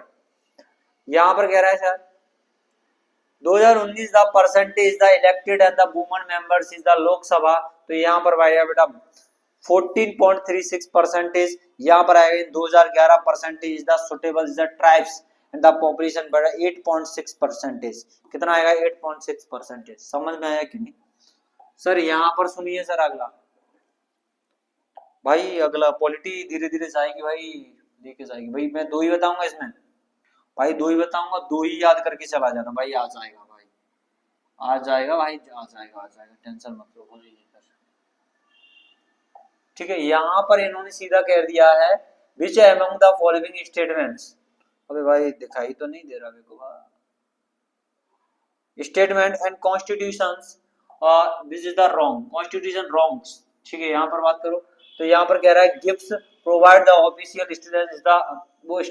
यहाँ पर कह रहा है sir 2019 the percentage the elected and the women members is the Lok Sabha, तो यहाँ पर भाई बेटा 14.36 परसेंटेज, यहाँ पर आएगा 2011 percentage the suitable the tribes and the population बढ़ा 8.6 परसेंटेज, कितना आएगा 8.6 परसेंटेज। समझ में आया कि नहीं सर। यहाँ पर सुनिए सर, अगला भाई, अगला पॉलिटी धीरे धीरे जाएगी भाई, लेके जाएगी भाई। मैं 2 ही बताऊंगा इसमें भाई, 2 ही बताऊंगा, 2 ही याद करके चला जाना भाई, आ जाएगा भाई। आ जाएगा भाई, आ जाएगा, टेंशन मत लो, हो जाएगी सर। ठीक है, यहाँ पर इन्होंने सीधा कह दिया है which among the following statements. अबे भाई दिखाई तो नहीं दे रहा मेरे को भाई। Statement and constitutions this is the wrong constitution wrong. ठीक है, यहाँ पर बात करो तो यहाँ पर कह रहा है gifts provide the official status is the वो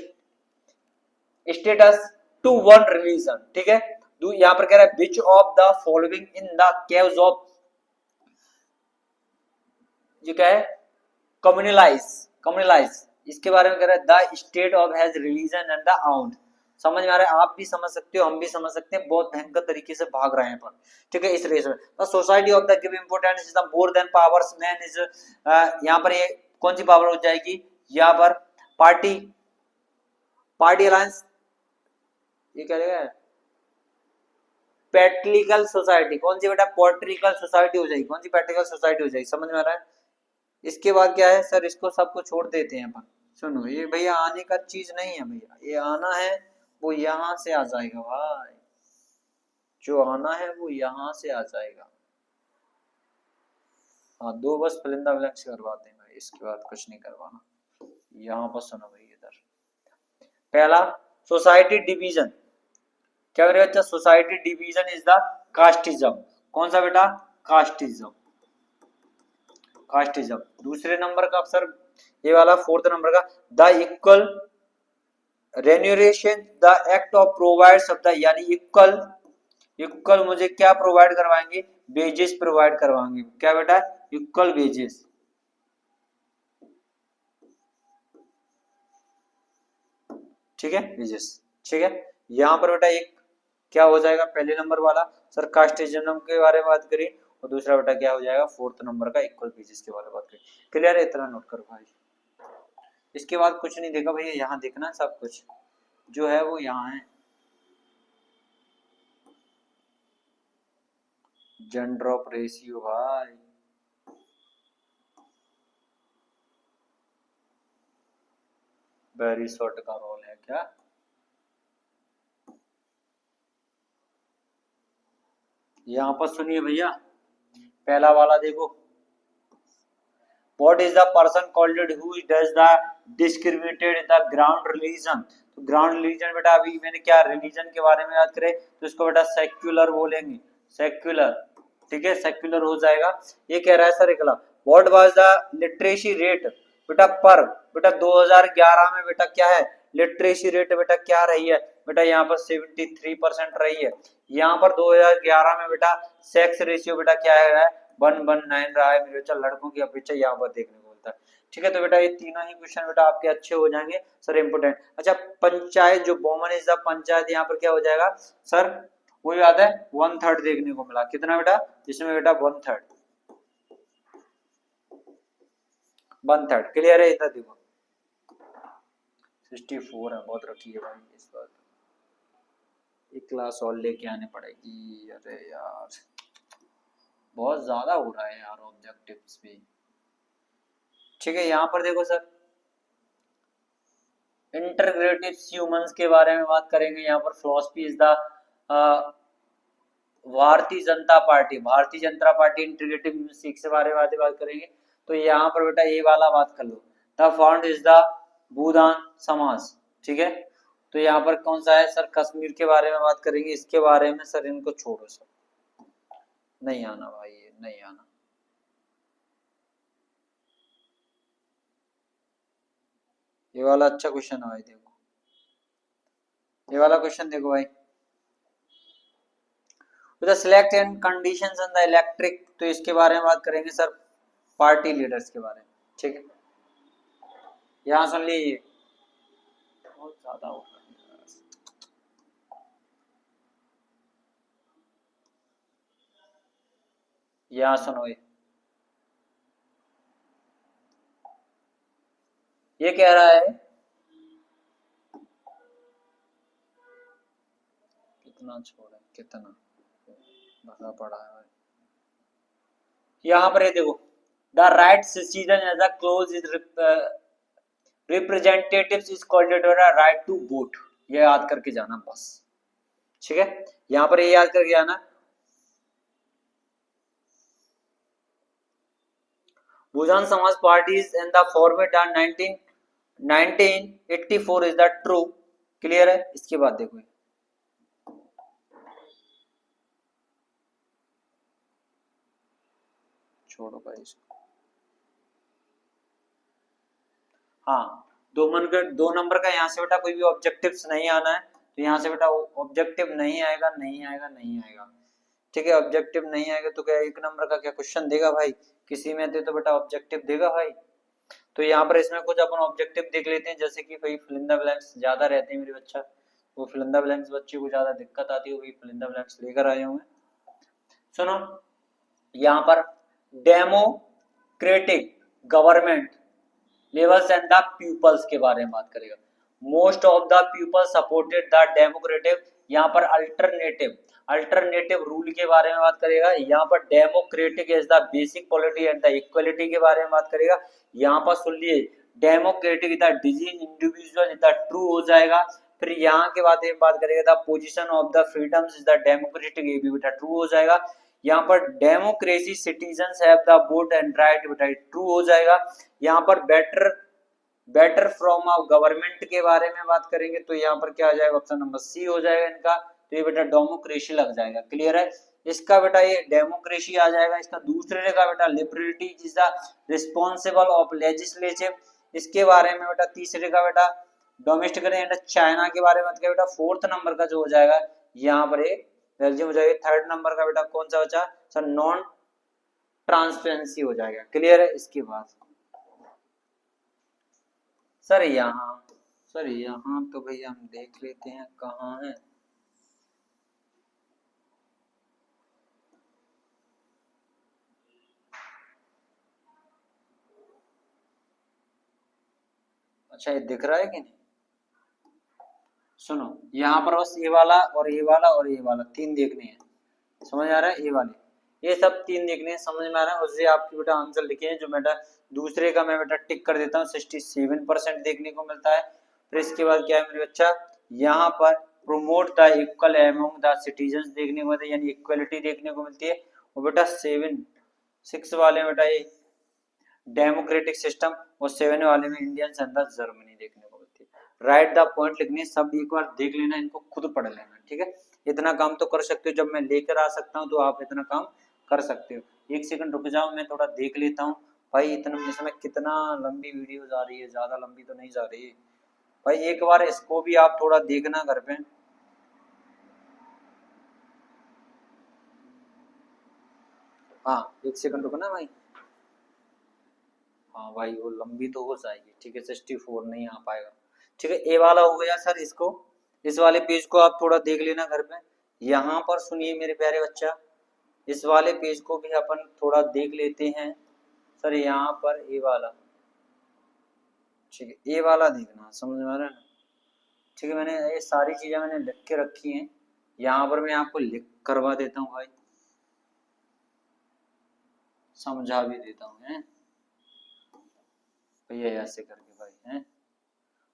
स्टेटस टू वन रिलीजन। ठीक है, यहाँ पर कह रहा है विच of the following in the case of, ये क्या है, कम्युनलाइज कम्युनलाइज, इसके बारे में कह रहा है the state of has religion and the around. समझ में आ रहा है, आप भी समझ सकते हो, हम भी समझ सकते हैं, बहुत भयंकर तरीके से भाग रहे हैं पर। ठीक है, इस रेस में the society of the give importance is the more than powers man is, यहाँ पर ये कौन सी पावर हो जाएगी, यहाँ पर पार्टी पार्टी अलायंस, ये क्या रहेगा, पैट्रिकल सोसाइटी, कौन सी बेटा, पॉट्रिकल सोसाइटी हो जाएगी, कौन सी पैट्रिकल सोसाइटी हो जाएगी, समझ में आ रहा है। इसके बाद क्या है सर, इसको सबको छोड़ देते हैं अपन। सुनो, ये भैया आने का चीज नहीं है भैया, ये आना है वो यहां से आ जाएगा भाई, जो आना है वो यहां से आ जाएगा। हाँ, दो बस फिलिंदा ब्लैंक्स करवाते हैं भाई, इसके बाद कुछ नहीं करवाना। यहाँ पर सुनो भाई, इधर पहला सोसाइटी डिवीजन, क्या करेगा बच्चा, society division is the casteism. कौन सा बेटा, कास्टिज्म, कास्टिज्म। दूसरे नंबर का सर ये वाला, फोर्थ नंबर का the equal remuneration the act of provide शब्द, यानी इक्वल, इक्वल मुझे क्या प्रोवाइड करवाएंगे, वेजेस प्रोवाइड करवाएंगे, क्या बेटा, इक्वल वेजेस। ठीक है, वेजेस। ठीक है, यहाँ पर बेटा एक क्या हो जाएगा, पहले नंबर वाला सर कास्टिज्म के बारे में बात करें, और दूसरा बेटा क्या हो जाएगा, फोर्थ नंबर का इक्वल वेजेस के बारे में बात करें। क्लियर है, इतना नोट करो भाई। इसके बाद कुछ नहीं देखा भैया, यहाँ देखना सब कुछ जो है वो यहाँ है। जेंडर ऑफ रेशियो भाई, वेरी शॉर्ट का रोल है क्या, यहाँ पर सुनिए भैया, पहला वाला देखो, What is the person called who does the discriminated the ground religion। तो ग्राउंड रिलीजन बेटा, अभी मैंने क्या रिलीजन के बारे में याद करे तो इसको बेटा सेक्युलर बोलेंगे, सेक्युलर। ठीक है, सेक्युलर हो जाएगा। ये कह रहा है सर अगला, what was the literacy rate बेटा पर, बेटा 2011 में बेटा क्या है, लिटरेसी रेट बेटा क्या रही है बेटा, यहाँ पर 73% रही है। यहाँ पर 2011 में बेटा सेक्स रेशियो बेटा क्या है, 119 रहा है मेरे बच्चा, लड़कों की अपेक्षा यहाँ पर देखने को मिलता है। ठीक है, तो बेटा ये तीनों ही क्वेश्चन बेटा आपके अच्छे हो जाएंगे सर, इंपोर्टेंट। अच्छा, पंचायत जो वोमन इज द पंचायत, यहाँ पर क्या हो जाएगा सर, वो याद है 1/3 देखने को मिला, कितना बेटा, जिसमें बेटा 1/3, 1/3। क्लियर है, इतना देखो 64 है, बहुत रखी है भाई, इस बार एक क्लास और लेके आने पड़ेगी। अरे यार बहुत ज्यादा हो रहा है यार ऑब्जेक्टिव्स भी। ठीक है, यहाँ पर देखो सर, इंटरग्रेटिव ह्यूमंस के बारे में बात करेंगे। यहाँ पर philosophy is the Bharatiya Janata party, Bharatiya Janata party integrative music के बारे में बात करेंगे। तो यहाँ पर बेटा ये वाला बात कर लो, द फाउंड इज द भूदान समाज। ठीक है, तो यहाँ पर कौन सा है सर, कश्मीर के बारे में बात करेंगे, इसके बारे में सर इनको छोड़ो सर, नहीं आना भाई, ये नहीं आना। ये वाला अच्छा क्वेश्चन है भाई, देखो ये वाला क्वेश्चन देखो भाई, the select and conditions in the electric, तो इसके बारे में बात करेंगे सर, पार्टी लीडर्स के बारे में। ठीक है, यहाँ सुन लीजिए, बहुत ज्यादा हो रहा है, यहाँ सुनो, ये कह रहा है कितना छोड़ा, कितना भगा पड़ा है। यहाँ पर ये देखो, the right decision as a close is representatives is called right to vote, ये याद करके जाना बस। ठीक है, यहाँ पर ये याद करके जाना, Bhujan Samaj Party is in the format of 1984 is the true. Clear है? इसके बाद देखो, छोड़ो भाई इसको। हाँ, 2 नंबर का यहाँ से बेटा कोई भी ऑब्जेक्टिव्स नहीं आना है, तो यहाँ से बेटा ऑब्जेक्टिव नहीं आएगा, नहीं आएगा, नहीं आएगा। ठीक है, ऑब्जेक्टिव नहीं आएगा तो क्या 1 नंबर का क्या क्वेश्चन देगा भाई? किसी में दे तो बेटा ऑब्जेक्टिव देगा भाई। तो यहाँ पर इसमें कुछ अपन ऑब्जेक्टिव देख लेते हैं, जैसे कि भाई फिल इन द ब्लैंक्स ज्यादा रहते हैं मेरे बच्चा, वो फिल इन द ब्लैंक्स बच्चे को ज्यादा दिक्कत आती है, वही फिल इन द ब्लैंक्स लेकर आए हुए। सुनो, यहाँ पर democratic government levels and the peoples के बारे में बात करेगा। Most of the people supported the democratic, यहाँ पर अल्टरनेटिव रूल के बारे में बात करेगा। यहाँ पर democratic is the basic polity and the equality के बारे में बात करेगा। यहाँ पर सुन लिए democratic is the disease individual is the true हो जाएगा। फिर यहाँ के बाद बात करेगा the position of the freedoms is the democratic, ये भी बेटा ट्रू हो जाएगा। यहाँ पर democracy citizens have the vote and right, बेटा ट्रू हो जाएगा। यहाँ पर बेटर फ्रॉम ऑफ गवर्नमेंट के बारे में बात करेंगे तो यहाँ पर क्या आ जाएगा? ऑप्शन नंबर सी हो जाएगा इनका, तो ये बेटा डेमोक्रेसी लग जाएगा। क्लियर है? इसका बेटा ये डेमोक्रेसी आ जाएगा। इसका दूसरे का बेटा liberty is the responsible of legislative, इसके बारे में बेटा तीसरे का बेटा डोमेस्टिक एंड चाइना के बारे में बात करें बेटा। 4th नंबर का जो हो जाएगा यहाँ पर एक बेल्जियम हो जाएगा। 3rd नंबर का बेटा कौन सा बचा सर? नॉन ट्रांसपेरेंसी हो जाएगा। क्लियर है? इसके बाद सर यहाँ तो भैया हम देख लेते हैं कहाँ है। अच्छा, ये दिख रहा है कि नहीं? सुनो, यहाँ पर बस ये वाला और ये वाला और ये वाला 3 देखने हैं, समझ आ रहा है? ये वाले ये सब 3 देखने हैं, समझ में आ रहा है? उससे आपकी बेटा आंसर लिखे हैं, जो बेटा दूसरे का मैं बेटा टिक कर देता हूँ। 67% देखने को मिलता है। फिर इसके बाद क्या है मेरे बच्चा? यहाँ पर promote the equal among the citizens देखने को मिलता है, यानी इक्वलिटी देखने को मिलती है। और बेटा 6 वाले में बेटा ये डेमोक्रेटिक सिस्टम, और 7 वाले में इंडियन संदर्भ जर्मनी देखने को मिलती है। राइट द पॉइंट लिखने, सब एक बार देख लेना, इनको खुद पढ़ लेना। ठीक है, इतना काम तो कर सकते हो, जब मैं लेकर आ सकता हूँ तो आप इतना काम कर सकते हो। 1 सेकंड रुक जाओ, मैं थोड़ा देख लेता हूँ भाई। इतना इसमें कितना लंबी वीडियो जा रही है? ज्यादा लंबी तो नहीं जा रही भाई। एक बार इसको भी आप थोड़ा देखना घर पे। हाँ, 1 सेकंड रुकना भाई। हाँ भाई, वो लंबी तो हो जाएगी। ठीक है, 64 नहीं आ पाएगा। ठीक है, ए वाला हो गया सर। इसको, इस वाले पेज को आप थोड़ा देख लेना घर पे। यहाँ पर सुनिए मेरे प्यारे बच्चा, इस वाले पेज को भी अपन थोड़ा देख लेते हैं सर। यहाँ पर ए वाला, ठीक है, ए वाला देखना, समझ में आ रहा है ना? ठीक है, मैंने ये सारी चीजें मैंने लिख के रखी हैं, यहाँ पर मैं आपको लिख करवा देता हूँ भाई, समझा भी देता हूँ है भैया, ऐसे करके भाई है।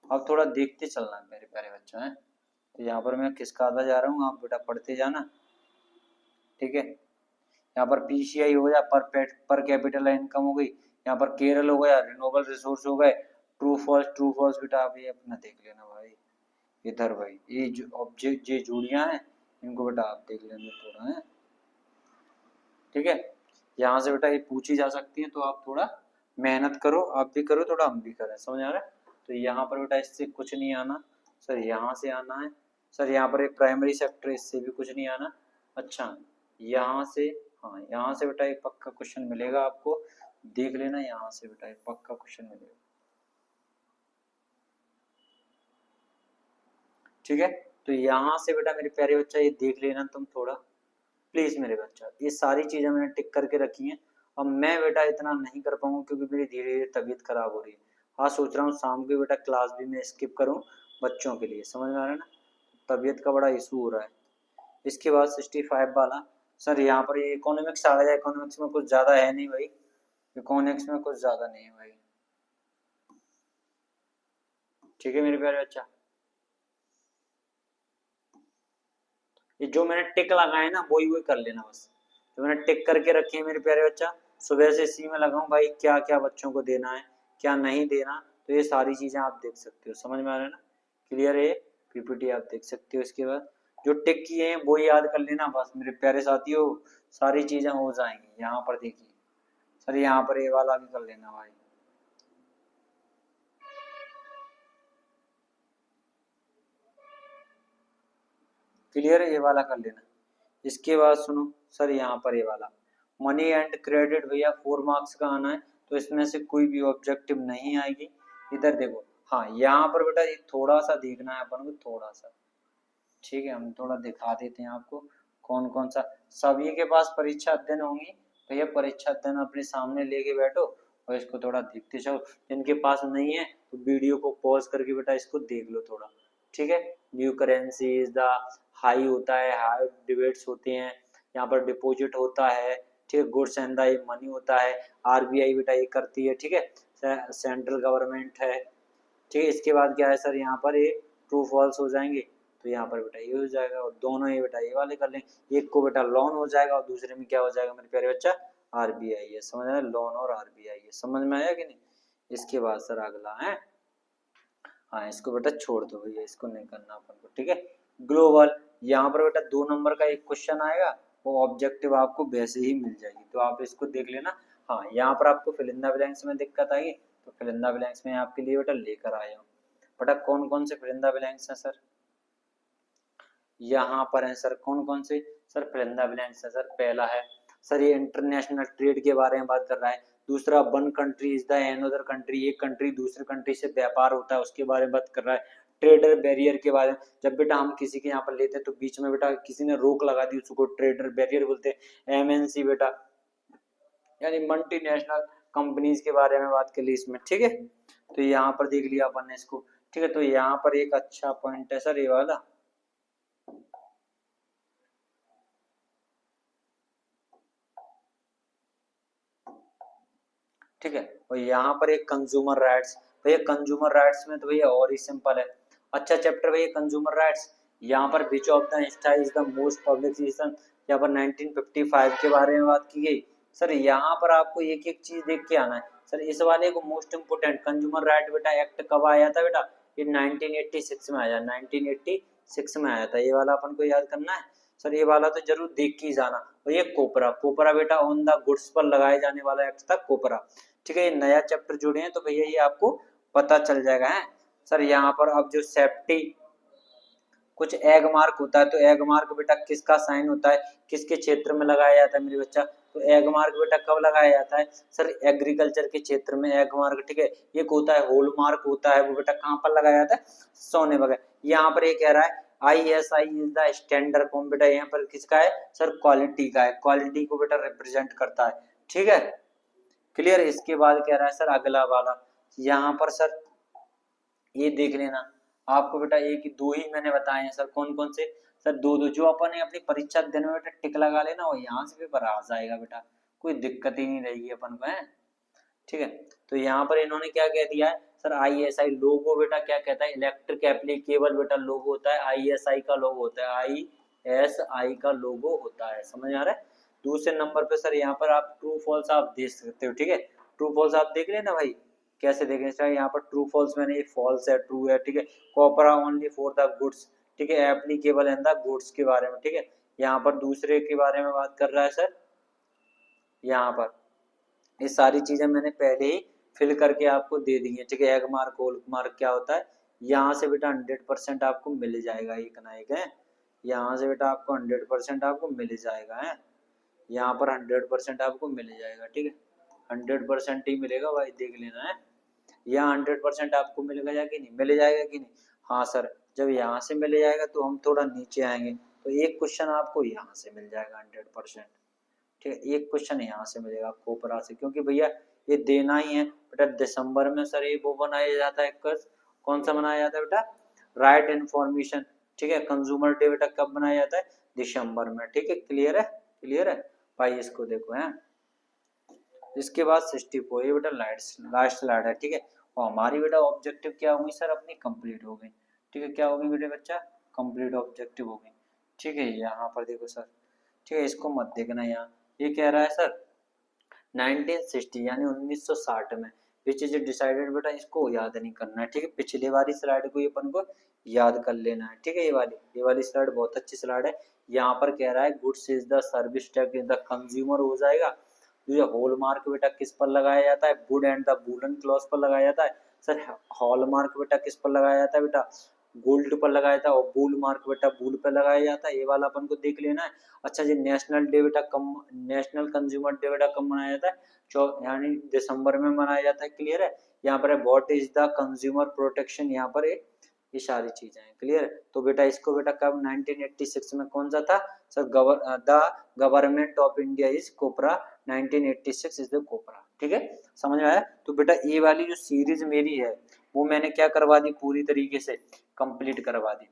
अब थोड़ा देखते चलना मेरे प्यारे बच्चों है। तो यहाँ पर मैं किसका आता जा रहा हूँ, आप बेटा पढ़ते जाना। ठीक है, यहाँ पर पीसीआई हो गया, पर कैपिटल इनकम हो गई। यहाँ पर केरल हो गया, रिन्यूएबल रिसोर्स हो गए। ट्रू फॉल्स बेटा आप ये अपना देख लेना भाई। इधर भाई ये जो ऑब्जेक्ट ये जोड़ियां हैं, इनको बेटा आप देख लेना थोड़ा है। ठीक है, यहाँ से बेटा ये पूछी जा सकती है, तो आप थोड़ा मेहनत करो, आप भी करो थोड़ा, हम भी करें। समझ आ रहा है? तो यहाँ पर बेटा इससे कुछ नहीं आना सर, यहाँ से आना है सर। यहाँ पर एक प्राइमरी सेक्टर, इससे भी कुछ नहीं आना। अच्छा, यहाँ से, हाँ यहाँ से बेटा एक पक्का क्वेश्चन मिलेगा आपको, देख लेना। यहाँ से बेटा एक पक्का क्वेश्चन मिलेगा। ठीक है, तो यहाँ से बेटा मेरे प्यारे बच्चा ये देख लेना तुम थोड़ा प्लीज मेरे बच्चा। ये सारी चीजें मैंने टिक करके रखी हैं। अब मैं बेटा इतना नहीं कर पाऊंगा क्योंकि मेरी धीरे धीरे तबीयत खराब हो रही है। हाँ, सोच रहा हूँ शाम को बेटा क्लास भी मैं स्किप करूँ बच्चों के लिए। समझ में आ रहा है ना? तबीयत का बड़ा इशू हो रहा है। इसके बाद 65 वाला सर, यहाँ पर ये इकोनॉमिक्स आ गया। इकोनॉमिक्स में कुछ ज्यादा है नहीं भाई, इकोनॉमिक्स में कुछ ज्यादा नहीं है भाई। ठीक है मेरे प्यारे बच्चा, ये जो मैंने टिक लगाए ना वही वही कर लेना बस। जो मैंने टिक करके रखे हैं मेरे प्यारे बच्चा, सुबह से इसी में लगा हूँ भाई, क्या क्या बच्चों को देना है क्या नहीं देना, तो ये सारी चीजें आप देख सकते हो। समझ में आ रहा है ना? क्लियर है? पीपीटी आप देख सकते हो। इसके बाद जो टिक किए हैं वो याद कर लेना बस मेरे प्यारे साथियों, सारी चीजें हो जाएंगी। यहाँ पर देखिए सर, यहाँ पर ये वाला भी कर लेना भाई। क्लियर है? ये वाला कर लेना। इसके बाद सुनो सर, यहाँ पर ये वाला मनी एंड क्रेडिट भैया 4 मार्क्स का आना है, तो इसमें से कोई भी ऑब्जेक्टिव नहीं आएगी। इधर देखो, हाँ यहाँ पर बेटा ये थोड़ा सा देखना है अपन को, थोड़ा सा, ठीक है, हम थोड़ा दिखा देते हैं आपको कौन कौन सा। सभी के पास परीक्षा अध्ययन होंगी भैया, परीक्षा अध्ययन अपने सामने लेके बैठो और इसको थोड़ा देखते जाओ। जिनके पास नहीं है तो वीडियो को पॉज करके बेटा इसको देख लो थोड़ा, ठीक है। New currency is the high होता है, हाई डिबेट्स होते हैं, यहाँ पर डिपॉजिट होता है, ठीक है। गुड्स एंड द मनी होता है, आरबीआई बेटा ये करती है, ठीक है, सेंट्रल गवर्नमेंट है, ठीक है। इसके बाद क्या है सर, यहाँ पर ये ट्रू फॉल्स हो जाएंगे, तो यहाँ पर बेटा ये हो जाएगा, और दोनों ये बेटा ये वाले कर लेंगे। एक को बेटा लोन हो जाएगा और दूसरे में क्या हो जाएगा मेरे प्यारे बच्चा, आरबीआई है। समझ में आया? लोन और आरबीआई है, समझ में आया कि नहीं? इसके बाद सर अगला है, हाँ इसको बेटा छोड़ दो भैया, इसको नहीं करना अपन को, ठीक है। ग्लोबल, यहाँ पर बेटा 2 नंबर का एक क्वेश्चन आएगा, वो ऑब्जेक्टिव आपको वैसे ही मिल जाएगी, तो आप इसको देख लेना। हाँ यहाँ पर आपको फिल इन द ब्लैंक्स में दिक्कत आएगी, तो फिल इन द ब्लैंक्स में आपके लिए बेटा लेकर आया हूँ। बेटा कौन कौन से फिल इन द ब्लैंक्स हैं सर? यहाँ पर है सर, कौन कौन से sir fill in the blanks है सर? पहला है सर, ये इंटरनेशनल ट्रेड के बारे में बात कर रहा है। दूसरा, one country is the another country, एक कंट्री दूसरे कंट्री से व्यापार होता है उसके बारे में बात कर रहा है। ट्रेडर बैरियर के बारे में, जब बेटा हम किसी के यहाँ पर लेते हैं तो बीच में बेटा किसी ने रोक लगा दी, उसको ट्रेडर बैरियर बोलते हैं। एमएनसी बेटा यानी मल्टीनेशनल कंपनीज के बारे में बात कर ली इसमें, ठीक है। तो यहाँ पर देख लिया अपन ने इसको, ठीक है। तो यहाँ पर एक अच्छा पॉइंट है सर ये वाला, ठीक है। और यहाँ पर एक कंज्यूमर राइट्स, भैया कंज्यूमर राइट्स में तो भैया और ही सिंपल है, अच्छा चैप्टर भैया कंज्यूमर राइट्स। यहाँ पर विच of the Insta is the most public citizen, यहाँ पर 1955 के बारे में बात की गई। सर यहाँ पर आपको एक एक चीज देख के आना है सर। इस वाले को मोस्ट इम्पोर्टेंट, कंज्यूमर राइट बेटा एक्ट कब आया था बेटा? ये 1986 में आया, 1986 में आया था, ये वाला अपन को याद करना है सर। ये वाला तो जरूर देख के ही जाना। और ये कोपरा, कोपरा बेटा ऑन द गुड्स पर लगाए जाने वाला एक्ट था कोपरा, ठीक है। ये नया चैप्टर जुड़े हैं तो भैया ये आपको पता चल जाएगा है सर। यहाँ पर अब जो सेफ्टी कुछ एग मार्क होता है, तो एग मार्क बेटा किसका साइन होता है, किसके क्षेत्र में लगाया जाता है मेरे बच्चा? तो एग मार्क बेटा कब लगाया जाता है सर? एग्रीकल्चर के क्षेत्र में एग मार्क, ठीक है। एक होता है होल मार्क होता है, वो बेटा कहाँ पर लगाया जाता है? सोने वगैरह। यहाँ पर ये कह रहा है ISI is the standard form, बेटा यहाँ पर किसका है सर? क्वालिटी का है, क्वालिटी को बेटा रिप्रेजेंट करता है, ठीक है। क्लियर? इसके बाद कह रहा है सर अगला वाला, यहाँ पर सर ये देख लेना आपको बेटा, एक दो ही मैंने बताए हैं सर। कौन कौन से सर? दो दो, जो अपन ने अपनी परीक्षा दिन में बेटा टिक लगा लेना, वो यहाँ से पेपर आ जाएगा बेटा, कोई दिक्कत ही नहीं रहेगी अपन को, है ठीक है। तो यहाँ पर इन्होंने क्या कह दिया है सर? ISI लोगो बेटा क्या कहता है? इलेक्ट्रिक एप्लीकेबल बेटा लोगो होता है, ISI का लोगो होता है, ISI का लोगो होता है। समझ आ रहा है? दूसरे नंबर पे सर यहाँ पर आप ट्रू फॉल्स आप देख सकते हो, ठीक है। ट्रू फॉल्स आप देख लेना भाई, कैसे देखें सर? यहाँ पर ट्रू फॉल्स मैंने ये फॉल्स है, ट्रू है, ठीक है। कॉपरा ओनली फॉर द गुड्स, ठीक है, एप्लीकेबल इन द गुड्स के बारे में, ठीक है। यहाँ पर दूसरे के बारे में बात कर रहा है सर। यहाँ पर ये सारी चीजें मैंने पहले ही फिल करके आपको दे दी है, ठीक है। एग मार्क होल मार्क क्या होता है, यहाँ से बेटा 100% आपको मिल जाएगा, एक ना एक है। यहाँ से बेटा आपको 100% आपको मिल जाएगा, है। यहाँ पर 100% आपको मिल जाएगा, ठीक है। 100% ही मिलेगा भाई, देख लेना है। यहाँ 100% आपको मिलेगा या कि नहीं, मिल जाएगा कि नहीं? हाँ सर, जब यहाँ से मिल जाएगा तो हम थोड़ा नीचे आएंगे, तो एक क्वेश्चन आपको यहाँ से मिल जाएगा 100%, ठीक है। एक क्वेश्चन यहाँ से मिलेगा कोपरा से, क्योंकि भैया ये देना ही है बेटा। दिसंबर में सर ये वो बनाया जाता है, कौन सा बनाया जाता है बेटा? राइट इन्फॉर्मेशन, ठीक है। कंज्यूमर डे बेटा कब बनाया जाता है? दिसंबर में, ठीक है। क्लियर है? क्लियर है भाई, इसको देखो है। इसके बाद 64 ये बेटा लास्ट स्लाइड है, ठीक है। और हमारी बेटा ऑब्जेक्टिव क्या होगी सर? अपनी कंप्लीट हो गई, ठीक है। क्या होगी बेटे बच्चा? कंप्लीट ऑब्जेक्टिव हो गई, ठीक है। यहाँ पर देखो सर, ठीक है, इसको मत देखना। यहाँ ये कह रहा है सर 1960 यानी 1960 में, विच इज डिसाइडेड, बेटा इसको याद नहीं करना है, ठीक है। पिछले वाली स्लाइड को अपन को याद कर लेना है, ठीक है। ये वाली स्लाइड बहुत अच्छी स्लाइड है। यहाँ पर कह रहा है goods is the service tax in the consumer हो जाएगा। तो ये हॉलमार्क बेटा किस पर लगाया जाता है, would and the woollen cloth पर लगाया जाता है। सर हॉलमार्क बेटा किस पर लगाया जाता है, बेटा गोल्ड पर लगाया जाता है, और बुल मार्क बेटा बुल पर लगाया जाता है। ये वाला अपन को देख लेना है। अच्छा जी, नेशनल डे बेटा कम, नेशनल कंज्यूमर डे बेटा कब मनाया जाता है, यानी दिसंबर में मनाया जाता है, क्लियर है। यहाँ पर है what is the consumer protection, यहाँ पर ये सारी चीजें हैं, क्लियर। तो बेटा इसको बेटा कब 1986 में कौन सा था sir, the government of India is COPRA, 1986 is the COPRA, ठीक है। समझ में आया। तो बेटा ये वाली जो सीरीज मेरी है वो मैंने क्या करवा दी, पूरी तरीके से कंप्लीट करवा दी,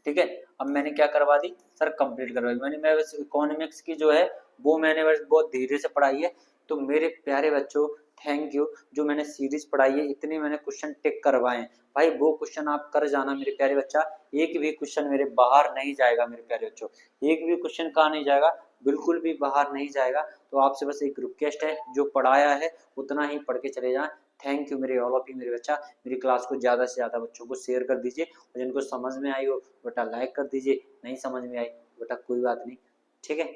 ठीक है। अब मैंने क्या करवा दी सर, कंप्लीट करवा दी मैंने। मैं इकोनॉमिक्स की जो है वो मैंने बस बहुत धीरे से पढ़ाई है। तो मेरे प्यारे बच्चों थैंक यू, जो मैंने सीरीज पढ़ाई है इतने मैंने क्वेश्चन टिक करवाए हैं भाई, वो क्वेश्चन आप कर जाना मेरे प्यारे बच्चा। एक भी क्वेश्चन मेरे बाहर नहीं जाएगा मेरे प्यारे बच्चों, एक भी क्वेश्चन कहाँ नहीं जाएगा, बिल्कुल भी बाहर नहीं जाएगा। तो आपसे बस एक रिक्वेस्ट है, जो पढ़ाया है उतना ही पढ़ के चले जाएं। थैंक यू मेरे ऑल ऑफ यू मेरे बच्चा। मेरी क्लास को ज़्यादा से ज़्यादा बच्चों को शेयर कर दीजिए, और जिनको समझ में आई हो बेटा लाइक कर दीजिए, नहीं समझ में आई बेटा कोई बात नहीं, ठीक है।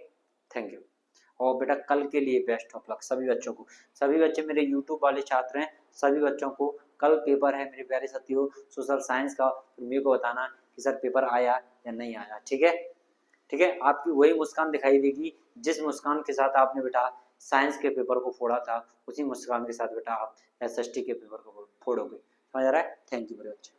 Thank you. और बेटा कल के लिए बेस्ट ऑफ लक सभी बच्चों को। सभी बच्चे मेरे यूट्यूब वाले छात्र हैं, सभी बच्चों को कल पेपर है मेरे प्यारे साथियों सोशल साइंस का। तो मेरे को बताना कि सर पेपर आया या नहीं आया, ठीक है। ठीक है, आपकी वही मुस्कान दिखाई देगी जिस मुस्कान के साथ आपने बेटा साइंस के पेपर को फोड़ा था, उसी मुस्कान के साथ बेटा आप एसएसटी के पेपर को फोड़ोगे। समझ आ रहा है। थैंक यू मेरे बच्चे।